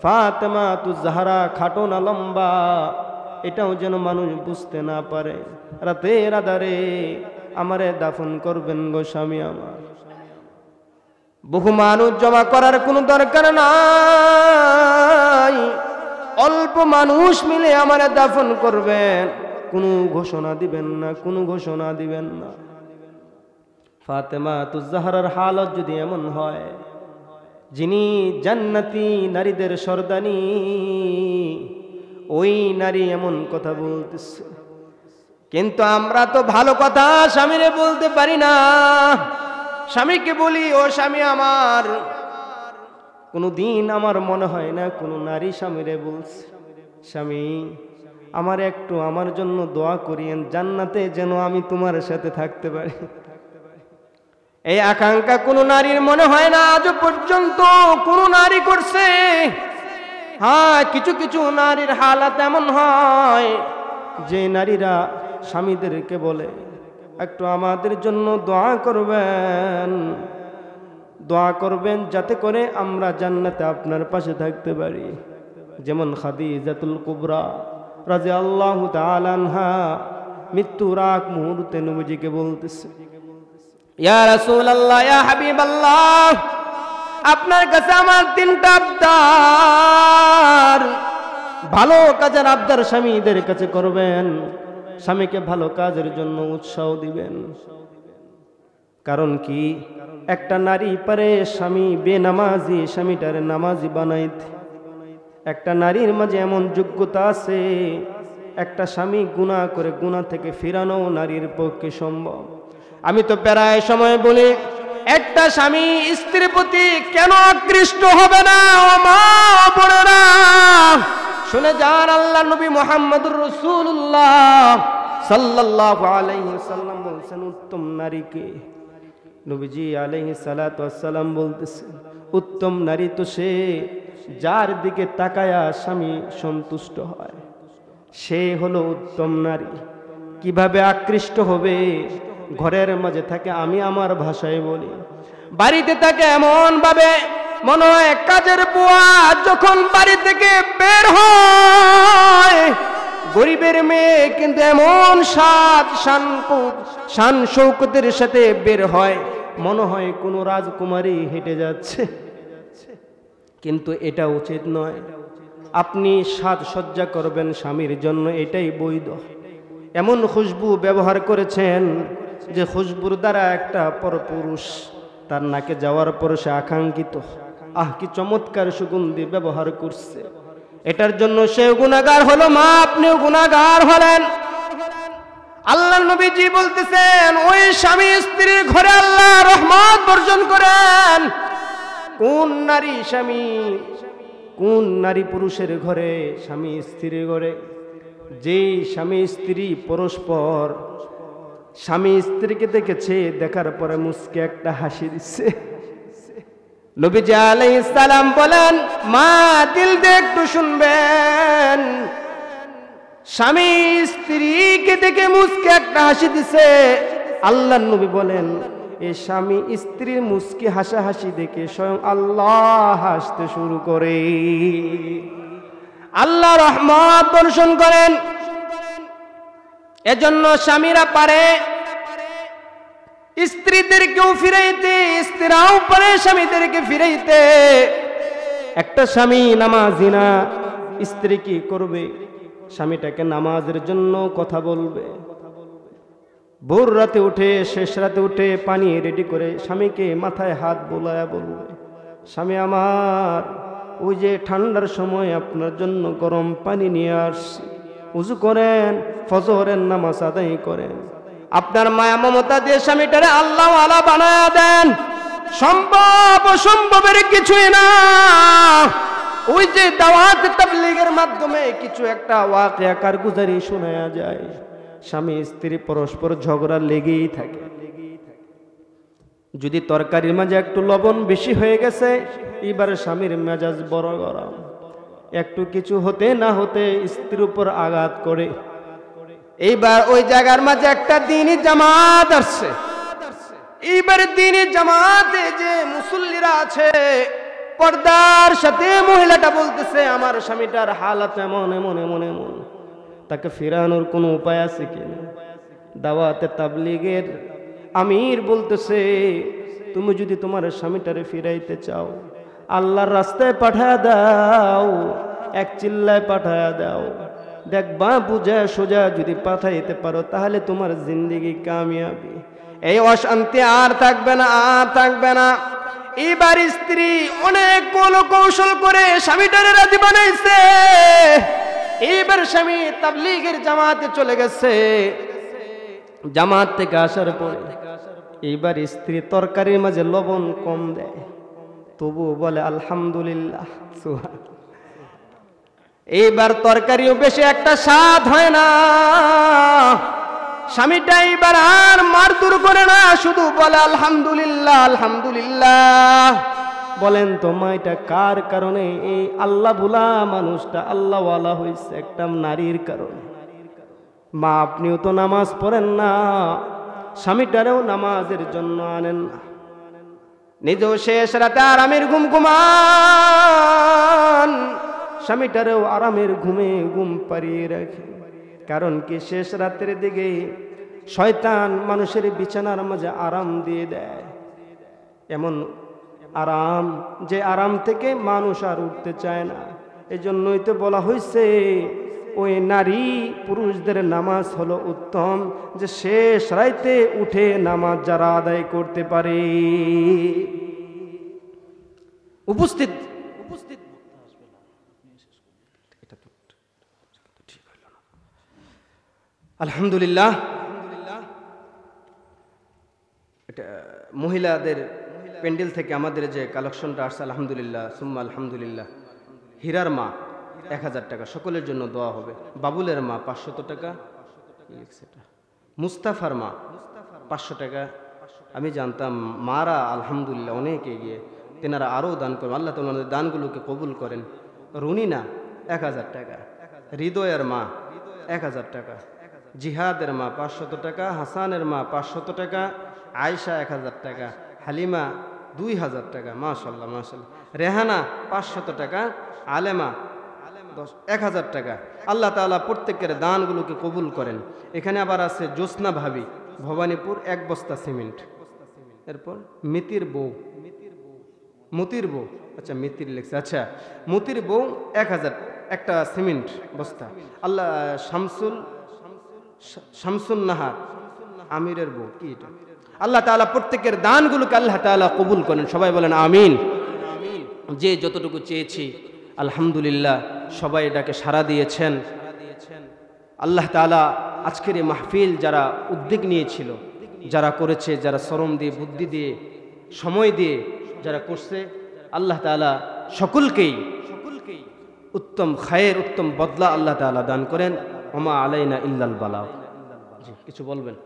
B: ফাতেমাতুজ জাহরা খাটো না লম্বা এটাও যেন মানুষ বুঝতে না পারে। রাতের আঁধারে আমারে দাফন করবেন গো স্বামী আমার। বহু মানুষ জমা করার কোনো দরকার নাই, অল্প মানুষ মিলে আমারে দাফন করবেন, কোনো ঘোষণা দিবেন না, কোনো ঘোষণা দিবেন না। ফাতেমাতুজ জাহরার হালত যদি এমন হয়, যিনি জান্নাতি নারীদের সর্দানি, ওই নারী এমন কথা বলতেছে, কিন্তু আমরা তো ভালো কথা স্বামীরে বলতে পারি না। স্বামীকে বলি, ও স্বামী আমার, কোনদিন আমার মনে হয় না কোনো নারী স্বামীরে বলছে, স্বামী আমার একটু আমার জন্য দোয়া করিয়েন, জান্নাতে যেন আমি তোমার সাথে থাকতে পারি। এই আকাঙ্ক্ষা কোনো নারীর মনে হয় না, আজ পর্যন্ত কোনো নারী করছে। হ্যাঁ, কিছু কিছু নারীর হালাত এমন হয় যে নারীরা স্বামীদেরকে বলে, একটু আমাদের জন্য দোয়া করবেন, দোয়া করবেন যাতে করে আমরা জান্নাতে আপনার পাশে থাকতে পারি। যেমন খাদিজাতুল কুবরা রাদিয়াল্লাহু তাআলা আনহা মৃত্যুর আগ মুহূর্তে নবীজিকে বলতেছে, ইয়া রাসূলুল্লাহ, ইয়া হাবিবাল্লাহ, আপনার কাছে আমার তিনটা আবদার। ভালো কাজের আবদার স্বামীদের কাছে করবেন, স্বামীকে ভালো কাজের জন্য উৎসাহ দিবেন। কারণ কি, একটা নারী পারে স্বামী বেনামাজি স্বামীটারে নামাজি বানাইতে। একটা নারীর মাঝে এমন যোগ্যতা আছে, একটা স্বামী গুনাহ করে গুনাহ থেকে ফিরানো নারীর পক্ষে সম্ভব। আমি তো প্রায় সময় বলি, একটা স্বামী স্ত্রীর প্রতি কেন আকৃষ্ট হবে না? ও মা বোনেরা, শুনে যান, আল্লাহ নবী মুহাম্মদুর রাসূলুল্লাহ সাল্লাল্লাহু আলাইহি ওয়াসাল্লাম বলছেন, উত্তম নারীকে, নবীজি আলাইহিস সালাতু ওয়াস সালাম বলতেছেন, উত্তম নারী তো সে যার দিকে তাকায়া স্বামী সন্তুষ্ট হয়, সে হলো উত্তম নারী। কিভাবে আকৃষ্ট হবে? ঘরের মাঝে থাকে, আমি আমার ভাষায় বলি, বাড়িতে থাকে এমন ভাবে মনে হয় কাজের বুয়া যখন বাড়ি থেকে বের হয়, গরিবের মেয়ে কিন্তু এমন শান শৌকতের সাথে বের হয়, মনে হয় কোনো রাজকুমারী হেঁটে যাচ্ছে। কিন্তু এটা উচিত নয়। আপনি সাজসজ্জা করবেন স্বামীর জন্য, এটাই বৈধ। এমন খুশবু ব্যবহার করেছেন যে খুশবুর দ্বারা একটা পরপুরুষ তার নাকে যাওয়ার পর সে আকাঙ্ক্ষিত, কি চমৎকার সুগন্ধি ব্যবহার করছে, এটার জন্য সে গুনাহগার হলো, মা আপনিও গুনাহগার হলেন। আল্লাহর নবীজি বলতেছেন ওই স্বামী স্ত্রীর ঘরে আল্লাহ রহমত বর্ষণ করেন। কোন নারী স্বামী, কোন নারী পুরুষের ঘরে? স্বামী স্ত্রীর ঘরে। যেই স্বামী স্ত্রী পরস্পর, স্বামী স্ত্রীকে দেখেছে, দেখার পরে মুস্কে একটা হাসি দিচ্ছে, নবীজি আলাইহিস সালাম বলেন, মা দিল দিয়ে একটু শুনবেন, স্বামী স্ত্রীকে দেখে মুস্কে একটা হাসি দিছে। আল্লাহর নবী বলেন এই স্বামী স্ত্রীর মুস্কি হাসাহাসি দেখে স্বয়ং আল্লাহ হাসতে শুরু করে, আল্লাহ রহমত বর্ষণ করেন। এজন্য স্বামীরা পারে স্ত্রীদেরকেও ফিরাইতে, স্ত্রীরাও পারে স্বামীদেরকে ফিরাইতে। একটা স্বামী নামাজি না, স্ত্রী কি করবে? স্বামীটাকে নামাজের জন্য কথা বলবে, ভোর রাতে উঠে, শেষ রাতে উঠে পানি রেডি করে স্বামীকে মাথায় হাত বোলায়া বলবে, স্বামী আমার, ওই যে ঠান্ডার সময় আপনার জন্য গরম পানি নিয়ে আসছি, উযু করেন, ফজরের নামাজ আদায় করেন। আপনার মায়া মমতা দিয়ে স্বামীটারে আল্লাহ ওয়ালা বানায়া দেন। সম্ভব অসম্ভবের কিছুই না। ওই যে দাওয়াত তাবলীগের মাধ্যমে কিছু একটা ওয়াকিয়া কারগুজারি শোনা যায়, স্বামী স্ত্রী পরস্পর ঝগড়া লেগেই থাকে। যদি তরকারির মাঝে একটু লবণ বেশি হয়ে গেছে, এবারে স্বামীর মেজাজ বড় গরম, একটু কিছু হতে না হতে স্ত্রীর উপর আঘাত করে। এইবার ওই জায়গার মাঝে একটা দ্বীনি জামাত আসছে। এইবার দ্বীনি জামাতে যে মুসল্লিরা আছে, পর্দার সাথে মহিলাটা বলতেছে আমার স্বামীটার হালাত এমন এমন এমন এমন, তাকে ফেরানোর কোনো উপায় আছে কিনা? দাওয়াতে তাবলীগের আমির বলতেছে তুমি যদি তোমার স্বামীটারে ফিরাইতে চাও, আল্লাহর রাস্তায় পাঠায় দাও, এক চিল্লায় পাঠায় দাও, দেখবা বুঝা সোজা যদি পাঠাইতে পারো তাহলে তোমার জিন্দেগি কামিয়াবি, এই অশান্তি আর থাকবে না, আর থাকবে না। এবার স্ত্রী অনেক কৌশল করে স্বামীটারে রাজি বানাইছে। এইবার স্বামী তাবলীগের জামাতে চলে গেছে। জামাত থেকে আসার পরে এইবার স্ত্রী তরকারির মাঝে লবণ কম দেয়, তবু বলে আলহামদুলিল্লাহ। এইবার তরকারিও বেশি একটা স্বাদ হয় না। স্বামীটা এইবার আর মারধর করে না, শুধু বলে আলহামদুলিল্লাহ আলহামদুলিল্লাহ। বলেন তো মা, এটা কার কারণে? এই আল্লাহ ভুলা মানুষটা আল্লাহ ওয়ালা হয়েছে একটা নারীর কারণে। মা আপনিও তো নামাজ পড়েন না, স্বামীটারেও নামাজের জন্য আনেন না, নিজেও শেষ রাতে আরামের ঘুম ঘুমান, স্বামীটারেও আরামের ঘুমে ঘুম পাড়িয়ে রাখে। কারণ কি, শেষ রাতের দিকে শয়তান মানুষের বিছানার মাঝে আরাম দিয়ে দেয়, এমন আরাম যে আরাম থেকে মানুষ আর উঠতে চায় না। এজন্যই তো বলা হয়েছে ওই নারী পুরুষদের নামাজ হলো উত্তম, যে শেষ রাতে উঠে নামাজ যারা আদায় করতে পারে। উপস্থিত আলহামদুলিল্লাহ। এটা মহিলাদের প্যান্ডেল থেকে আমাদের যে কালেকশনটা আসছে, আলহামদুলিল্লাহ সুম্মা আলহামদুলিল্লাহ। হীরার মা 1000 টাকা, সকলের জন্য দোয়া হবে। বাবুলের মা 500 টাকা, মুস্তাফার মা 500 টাকা। আমি জানতাম মারা আলহামদুলিল্লাহ অনেক এগিয়ে, তেনারা আরও দান করেন, আল্লাহ তোমাদের দানগুলোকে কবুল করেন। রুনিনা 1000 টাকা, হৃদয়ের মা 1000 টাকা, জিহাদের মা 500 টাকা, হাসানের মা 500 টাকা, আয়েশা 1000 টাকা, হালিমা 2000 টাকা, মাশাল্লাহ মাশাল্লাহ, রেহানা 500 টাকা, আলেমা 1000 টাকা। আল্লাহ তাআলা প্রত্যেকের দানগুলোকে কবুল করেন। এখানে আবার আছে জ্যোৎস্না ভাবি, ভবানীপুর 1 বস্তা সিমেন্ট। এরপর মিতির বউ, মতির বউ, আচ্ছা মিতির লেখছে, আচ্ছা মতির বউ 1000 একটা সিমেন্ট বস্তা। আল্লাহ শামসুন নাহার আমিরের বউ কি এটা? আল্লাহ তাআলা প্রত্যেকের দানগুলোকে আল্লাহ তাআলা কবুল করেন, সবাই বলেন আমিন। যে যতটুকু চেয়েছি আলহামদুলিল্লাহ, সবাই এটাকে সাড়া দিয়েছেন। আল্লাহ তাআলা আজকের এই মাহফিল যারা উদ্যোগ নিয়েছিল, যারা করেছে, যারা শ্রম দিয়ে, বুদ্ধি দিয়ে, সময় দিয়ে যারা করছে, আল্লাহ তাআলা সকলকেই উত্তম খায়ের, উত্তম বদলা আল্লাহ তাআলা দান করেন। ওমা আলাইনা ইল্লাল বালাগ। জি, কিছু বলবেন?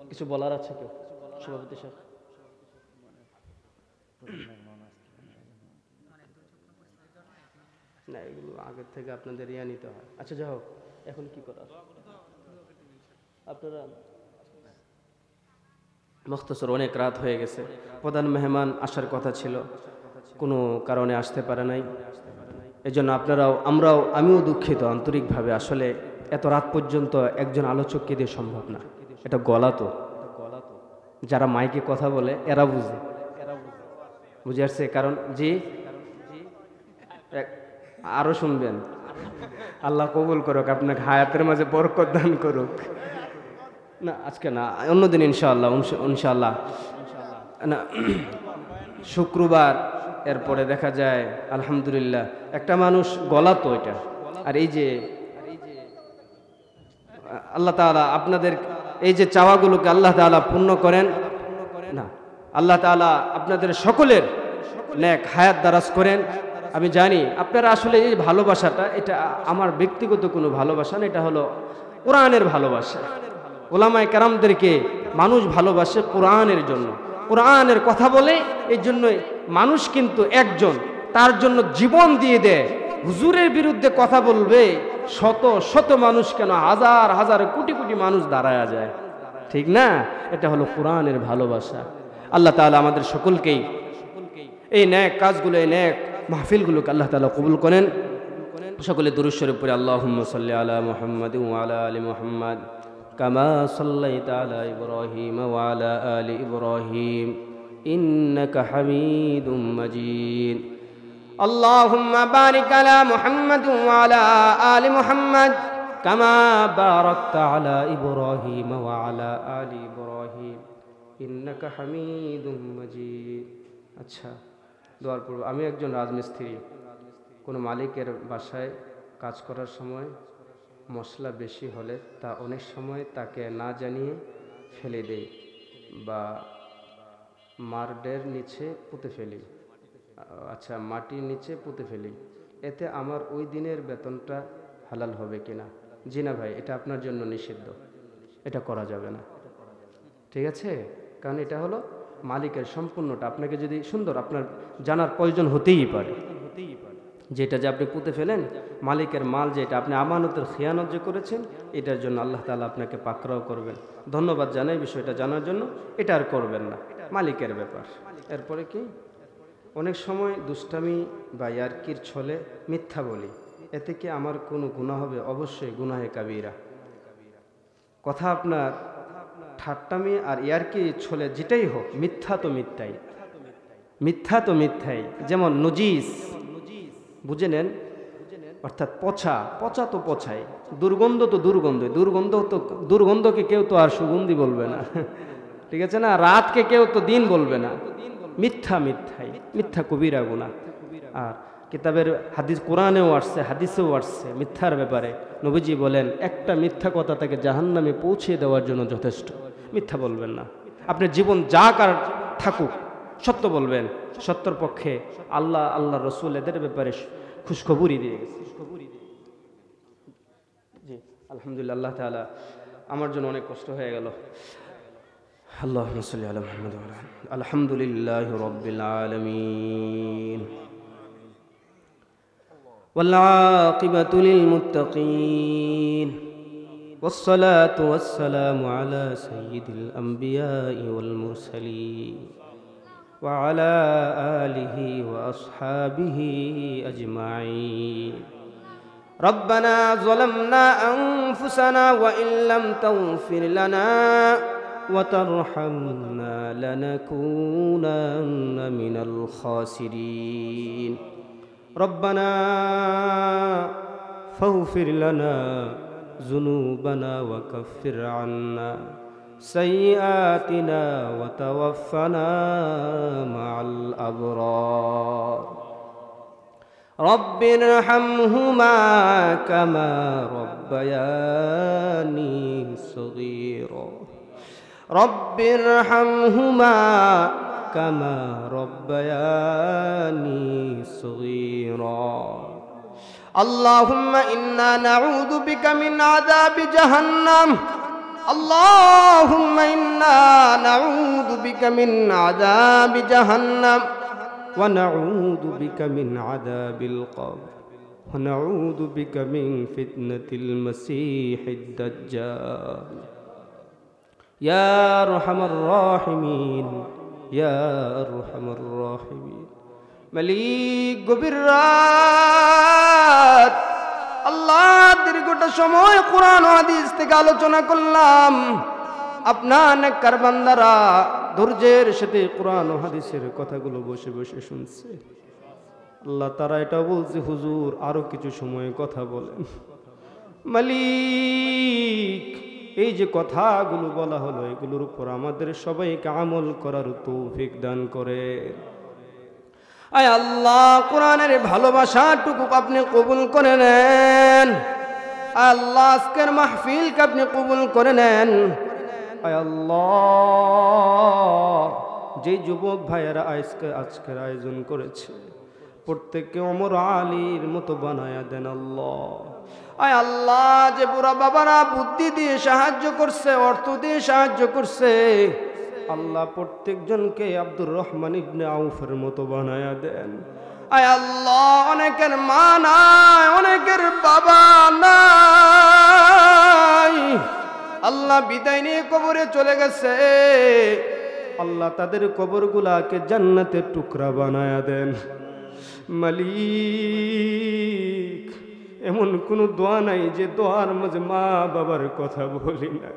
B: কিছু বলার আছে কেউ? সভাপতি সাহেব। না, এগুলো আগের থেকে আপনাদের ইয়া নিতে হয়। আচ্ছা, যাই হোক, এখন কি করার? আপনারা মুখতাসর, অনেক রাত হয়ে গেছে। প্রধান মেহমান আসার কথা ছিল, কোনো কারণে আসতে পারে নাই। এজন্য আপনারাও, আমিও দুঃখিত আন্তরিকভাবে। আসলে এত রাত পর্যন্ত একজন আলোচককে দিয়ে সম্ভব না। এটা গলা তো, যারা মাইকে কথা বলে এরা বুঝে আসছে। কারণ জি, আরো শুনবেন। আল্লাহ কবুল করুক, আপনাকে হায়াতের মাঝে বরকত দান করুক। না, আজকে না, অন্যদিন ইনশাআল্লাহ। ইনশাআল্লাহ না, শুক্রবার, এরপরে দেখা যায় আলহামদুলিল্লাহ একটা মানুষ গলা তো এটা। আর এই যে আল্লাহ তাআলা আপনাদের এই যে চাওয়াগুলোকে আল্লাহ তাআলা পূর্ণ করেন না, আল্লাহ তাআলা আপনাদের সকলের নেক হায়াত দারাজ করেন। আমি জানি আপনারা আসলে এই ভালোবাসাটা, এটা আমার ব্যক্তিগত কোনো ভালোবাসা না, এটা হলো কোরআনের ভালোবাসা। ওলামায়ে কেরামদেরকে মানুষ ভালোবাসে কোরআনের জন্য, কোরআনের কথা বলে। এই জন্যই মানুষ কিন্তু একজন তার জন্য জীবন দিয়ে দেয়। হুজুরের বিরুদ্ধে কথা বলবে শত শত মানুষ, কেন হাজার হাজার কোটি কোটি মানুষ দাঁড়ায়া যায়, ঠিক না? এটা হলো কোরআনের ভালোবাসা। আল্লাহ তাআলা আমাদের সকলকেই এই ন্যাক কাজগুলো, এই ন্যাক মাহফিলগুলোকে আল্লাহ তাআলা কবুল করেন। সকলে দুরূদ শরীফ পড়ে আল্লাহুম্মা সাল্লি আলা মুহাম্মাদ ওয়া আলা আলি মুহাম্মাদ কামা সাল্লাইতা আলা ইব্রাহিম ওয়া আলা আলি ইব্রাহিম ইন্নাকা হামিদুম মাজিদ। আল্লাহুম্মা বারিক আলা মুহাম্মাদ ওয়া আলা আলি মুহাম্মাদ কামা বারাকতা আলা ইব্রাহিম ওয়া আলা আলি ইব্রাহিম ইন্নাকা হামিদুম মাজিদ। আচ্ছা, দোয়ার পূর্ব, আমি একজন রাজমিস্ত্রি। কোনো মালিকের বাসায় কাজ করার সময় মশলা বেশি হলে তা অনেক সময় তাকে না জানিয়ে ফেলে দেই বা মার্ডের নিচে পুঁতে ফেলি। আচ্ছা, মাটির নিচে পুঁতে ফেলি। এতে আমার ওই দিনের বেতনটা হালাল হবে কিনা? জি না ভাই, এটা আপনার জন্য নিষিদ্ধ, এটা করা যাবে না, ঠিক আছে? কারণ এটা হলো মালিকের সম্পূর্ণটা। আপনাকে যদি সুন্দর, আপনার জানার প্রয়োজন হতেই পারে, যেটা যে আপনি পুঁতে ফেলেন, মালিকের মাল যেটা আপনি আমানতের খিয়ানত যে করেছেন, এটার জন্য আল্লাহ তাআলা আপনাকে পাকড়াও করবেন। ধন্যবাদ জানাই বিষয়টা জানার জন্য। এটা আর করবেন না, মালিকের ব্যাপার। এরপরে কি, অনেক সময় দুষ্টামি বা ইয়ারকির ছলে মিথ্যা বলি, এতে কি আমার কোনো গুনাহ হবে? অবশ্যই গুনাহে কাবীরা। কথা আপনার ঠাট্টামি আর ইয়ারকি ছলে যেটাই হোক, মিথ্যা তো মিথ্যাই, মিথ্যা তো মিথ্যাই। যেমন নজিস, বুঝে নেন, অর্থাৎ পচা, পচা তো পচাই, দুর্গন্ধ তো দুর্গন্ধই, দুর্গন্ধকে কেউ তো আর সুগন্ধি বলবে না, ঠিক আছে না? রাতকে কেউ তো দিন বলবে না। মিথ্যা মিথ্যাই, মিথ্যা কবিরা গুনাহ। আর কিতাবের হাদিস, কোরআনেও আসছে, হাদিসেও আসছে মিথ্যার ব্যাপারে। নবীজি বলেন, একটা মিথ্যা কথা তাকে জাহান্নামে পৌঁছে দেওয়ার জন্য যথেষ্ট। মিথ্যা বলবেন না। আপনার জীবন যা কার থাকুক, সত্য বলবেন। সত্যর পক্ষে আল্লাহ রসুল এদের ব্যাপারে খুশখবরি দিয়ে গেছে। জি, আলহামদুলিল্লাহ। আল্লাহ তাআলা আমার জন্য অনেক কষ্ট হয়ে গেল। আল্লাহুম্মা সাল্লি আলা মুহাম্মাদ ওয়া আলা আলহামদুলিল্লাহি রাব্বিল আলামিন ওয়াল আকিবাতু লিল মুত্তাকিন والصلاة والسلام على سيد الأنبياء والمرسلين وعلى آله وأصحابه أجمعين. ربنا ظلمنا أنفسنا وإن لم تغفر لنا وترحمنا لنكونن من الخاسرين. ربنا فاغفر لنا ذنوبنا وكفر عنا سيئاتنا وتوفنا مع الأبرار رب ارحمهما كما ربياني صغيرا رب ارحمهما كما ربياني صغيرا اللهم إنا نعوذ بك من عذاب جهنم اللهم إنا نعوذ بك من عذاب جهنم ونعوذ بك من عذاب القبر ونعوذ بك من فتنة المسيح الدجال يا أرحم الراحمين يا أرحم الراحمين মালিক গভীর রাত আল্লাহ দীর্ঘটা সময় কোরআন ও হাদিস থেকে আলোচনা করলাম আপনার নেককার বান্দারা ধৈর্যের সাথে কোরআন ও হাদিসের কথাগুলো বসে বসে শুনছে আল্লাহ তারা এটা বলছে হুজুর আরো কিছু সময় কথা বলেন মালিক এই যে কথাগুলো বলা হলো এগুলোর উপর আমাদের সবাইকে আমল করার তৌফিক দান করে আয় আল্লাহ কোরআনের ভালোবাসাটুকু আপনি কবুল করে নেন আল্লাহ আজকের মাহফিলকে আপনি কবুল করে নেন আয় আল্লাহ যে যুবক ভাইয়েরা আজকের আয়োজন করেছে প্রত্যেককে ওমর আলীর মতো বানায়া দেন আল্লাহ আয় আল্লাহ যে বুড়া বাবারা বুদ্ধি দিয়ে সাহায্য করছে অর্থ দিয়ে সাহায্য করছে আল্লাহ প্রত্যেকজনকে আব্দুর রহমান ইবনে আউফের মতো বানায়া দেন আয় আল্লাহ অনেকের মা নাই অনেকের বাবা নাই আল্লাহ বিদায় নিয়ে কবরে চলে গেছে আল্লাহ তাদের কবরগুলাকে জান্নাতের টুকরা বানায়া দেন মালিক এমন কোনো দোয়া নাই যে দোয়ার মাঝে মা বাবার কথা বলি না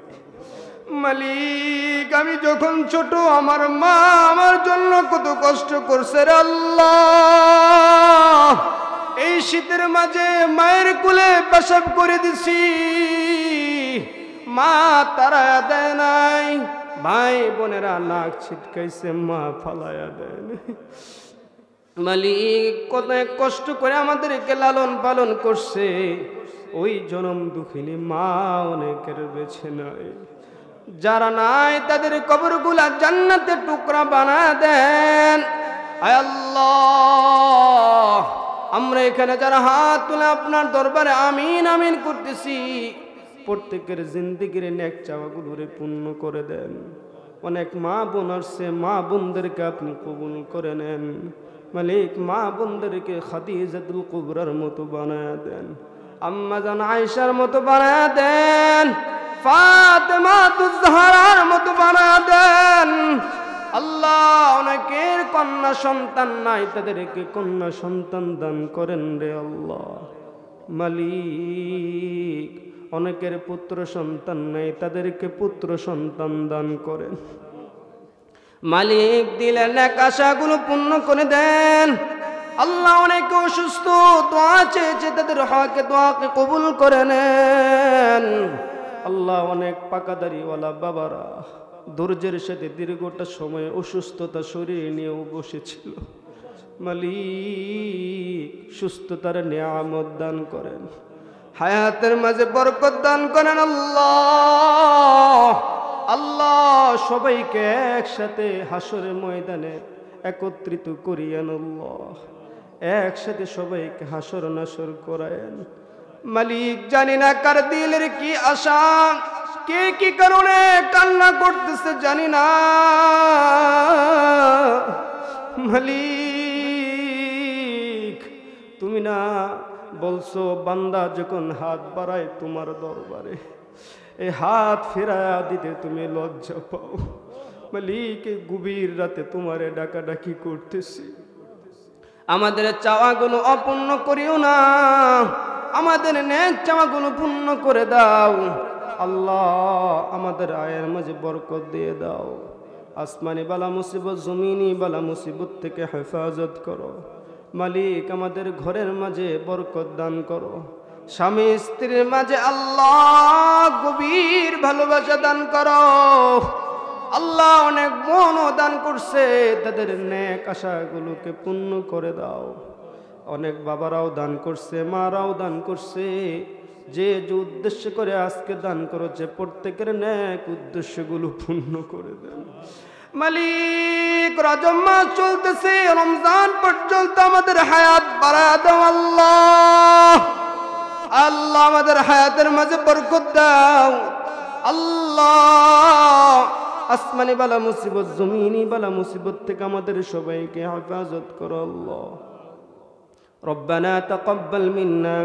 B: মালিক আমি যখন ছোট আমার মা আমার জন্য কত কষ্ট করছে রে আল্লাহ এই শীতের মাঝে মায়ের কোলে পেশাব করে দিছি মা তারা দেয় নাই ভাই বোনেরা নাক ছিটকাইছে মা ফালায়া দেয় মালিক কত কষ্ট করে আমাদেরকে লালন পালন করছে ওই জনম দুঃখিনী মা অনেকের বেছে নাই যারা নাই তাদের কবরগুলা জান্নাতের টুকরা বানায় দেন আয় আল্লাহ আমরা এখানে যারা হাত তুলে আপনার দরবারে আমিন আমিন করতেছি প্রত্যেকের জিন্দেগির নেক চাওয়াগুলোরে পূর্ণ করে দেন অনেক মা বোন আসছে মা বোনদেরকে আপনি কবুল করে নেন মালিক মা বোনদেরকে খাদিজাতুল কুবরার মতো বানায় দেন আম্মা জান আয়েশার মতো বানায় দেন ফাতেমাতুজ জাহরার মতো বানায় দেন আল্লাহ অনেকের কন্যা সন্তান নাই তাদেরকে কন্যা সন্তান দান করেন রে আল্লাহ মালিক অনেকের পুত্র সন্তান নাই তাদেরকে পুত্র সন্তান দান করেন মালিক দিলের নেক আশাগুলো পূর্ণ করে দেন আল্লাহ অনেকে অসুস্থ দোয়া চেয়েছে তাদের হকে দোয়াকে কবুল করে নেন আল্লাহ অনেক পাকাদারিওয়ালা বাবারা ধৈর্যের সাথে দীর্ঘটা সময় অসুস্থতা শরীরে নিয়েও বসেছিল মালিক সুস্থতার নিয়ামত দান করেন হায়াতের মাঝে বরকত দান করেন আল্লাহ আল্লাহ সবাইকে একসাথে হাসরের ময়দানে একত্রিত করিয়েন আল্লাহ একসাথে সবাইকে হাসর নাসর করায়েন মালিক জানি না কার দিলের কি আশা কে কি কারণে কান্না করতেছে জানি না মালিক তুমি না বলছো বান্দা যখন হাত বাড়ায় তোমার দরবারে এই হাত ফেরায়া দিতে তুমি লজ্জা পাও মালিক গভীর রাতে তোমারে ডাকাডাকি করতেছি আমাদের চাওয়াগুলো অপূর্ণ করিও না আমাদের নেক চাওয়াগুলো পূর্ণ করে দাও আল্লাহ আমাদের আয়ের মাঝে বরকত দিয়ে দাও আসমানি বালা মুসিবত জমিনি বালা মুসিবত থেকে হেফাজত করো মালিক আমাদের ঘরের মাঝে বরকত দান করো স্বামী স্ত্রীর মাঝে আল্লাহ গভীর ভালোবাসা দান করো। আল্লাহ অনেক বোনও দান করছে, তাদের নেক আশাগুলোকে পূর্ণ করে দাও। অনেক বাবারাও দান করছে, মারাও দান করছে, যে যে উদ্দেশ্য করে আজকে দান করেছে প্রত্যেকের নেক উদ্দেশ্যগুলো পূর্ণ করে দেন মালিক। রজব মাস চলতেছে, রমজান পর্যন্ত আমাদের হায়াত বাড়ায় দাও আল্লাহ। আল্লাহ আমাদের হায়াতের মাঝে বরকত দাও আল্লাহ। আসমানি বালা মুসিবত, জমিনি বালা মুসিবত থেকে আমাদের সবাইকে হেফাজত করো আল্লাহ। ربنا تقبل منا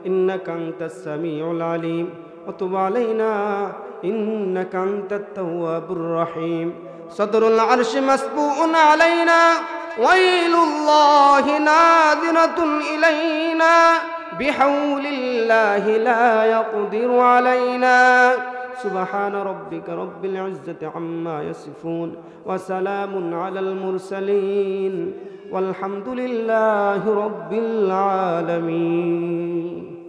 B: إنك أنت السميع العليم وتب علينا إنك أنت التواب الرحيم. صدر العرش مسبوء علينا، ويل الله نادرة إلينا، بحول الله لا يقدر علينا. سبحان ربك رب العزة عما يصفون، وسلام على المرسلين، والحمد لله رب العالمين.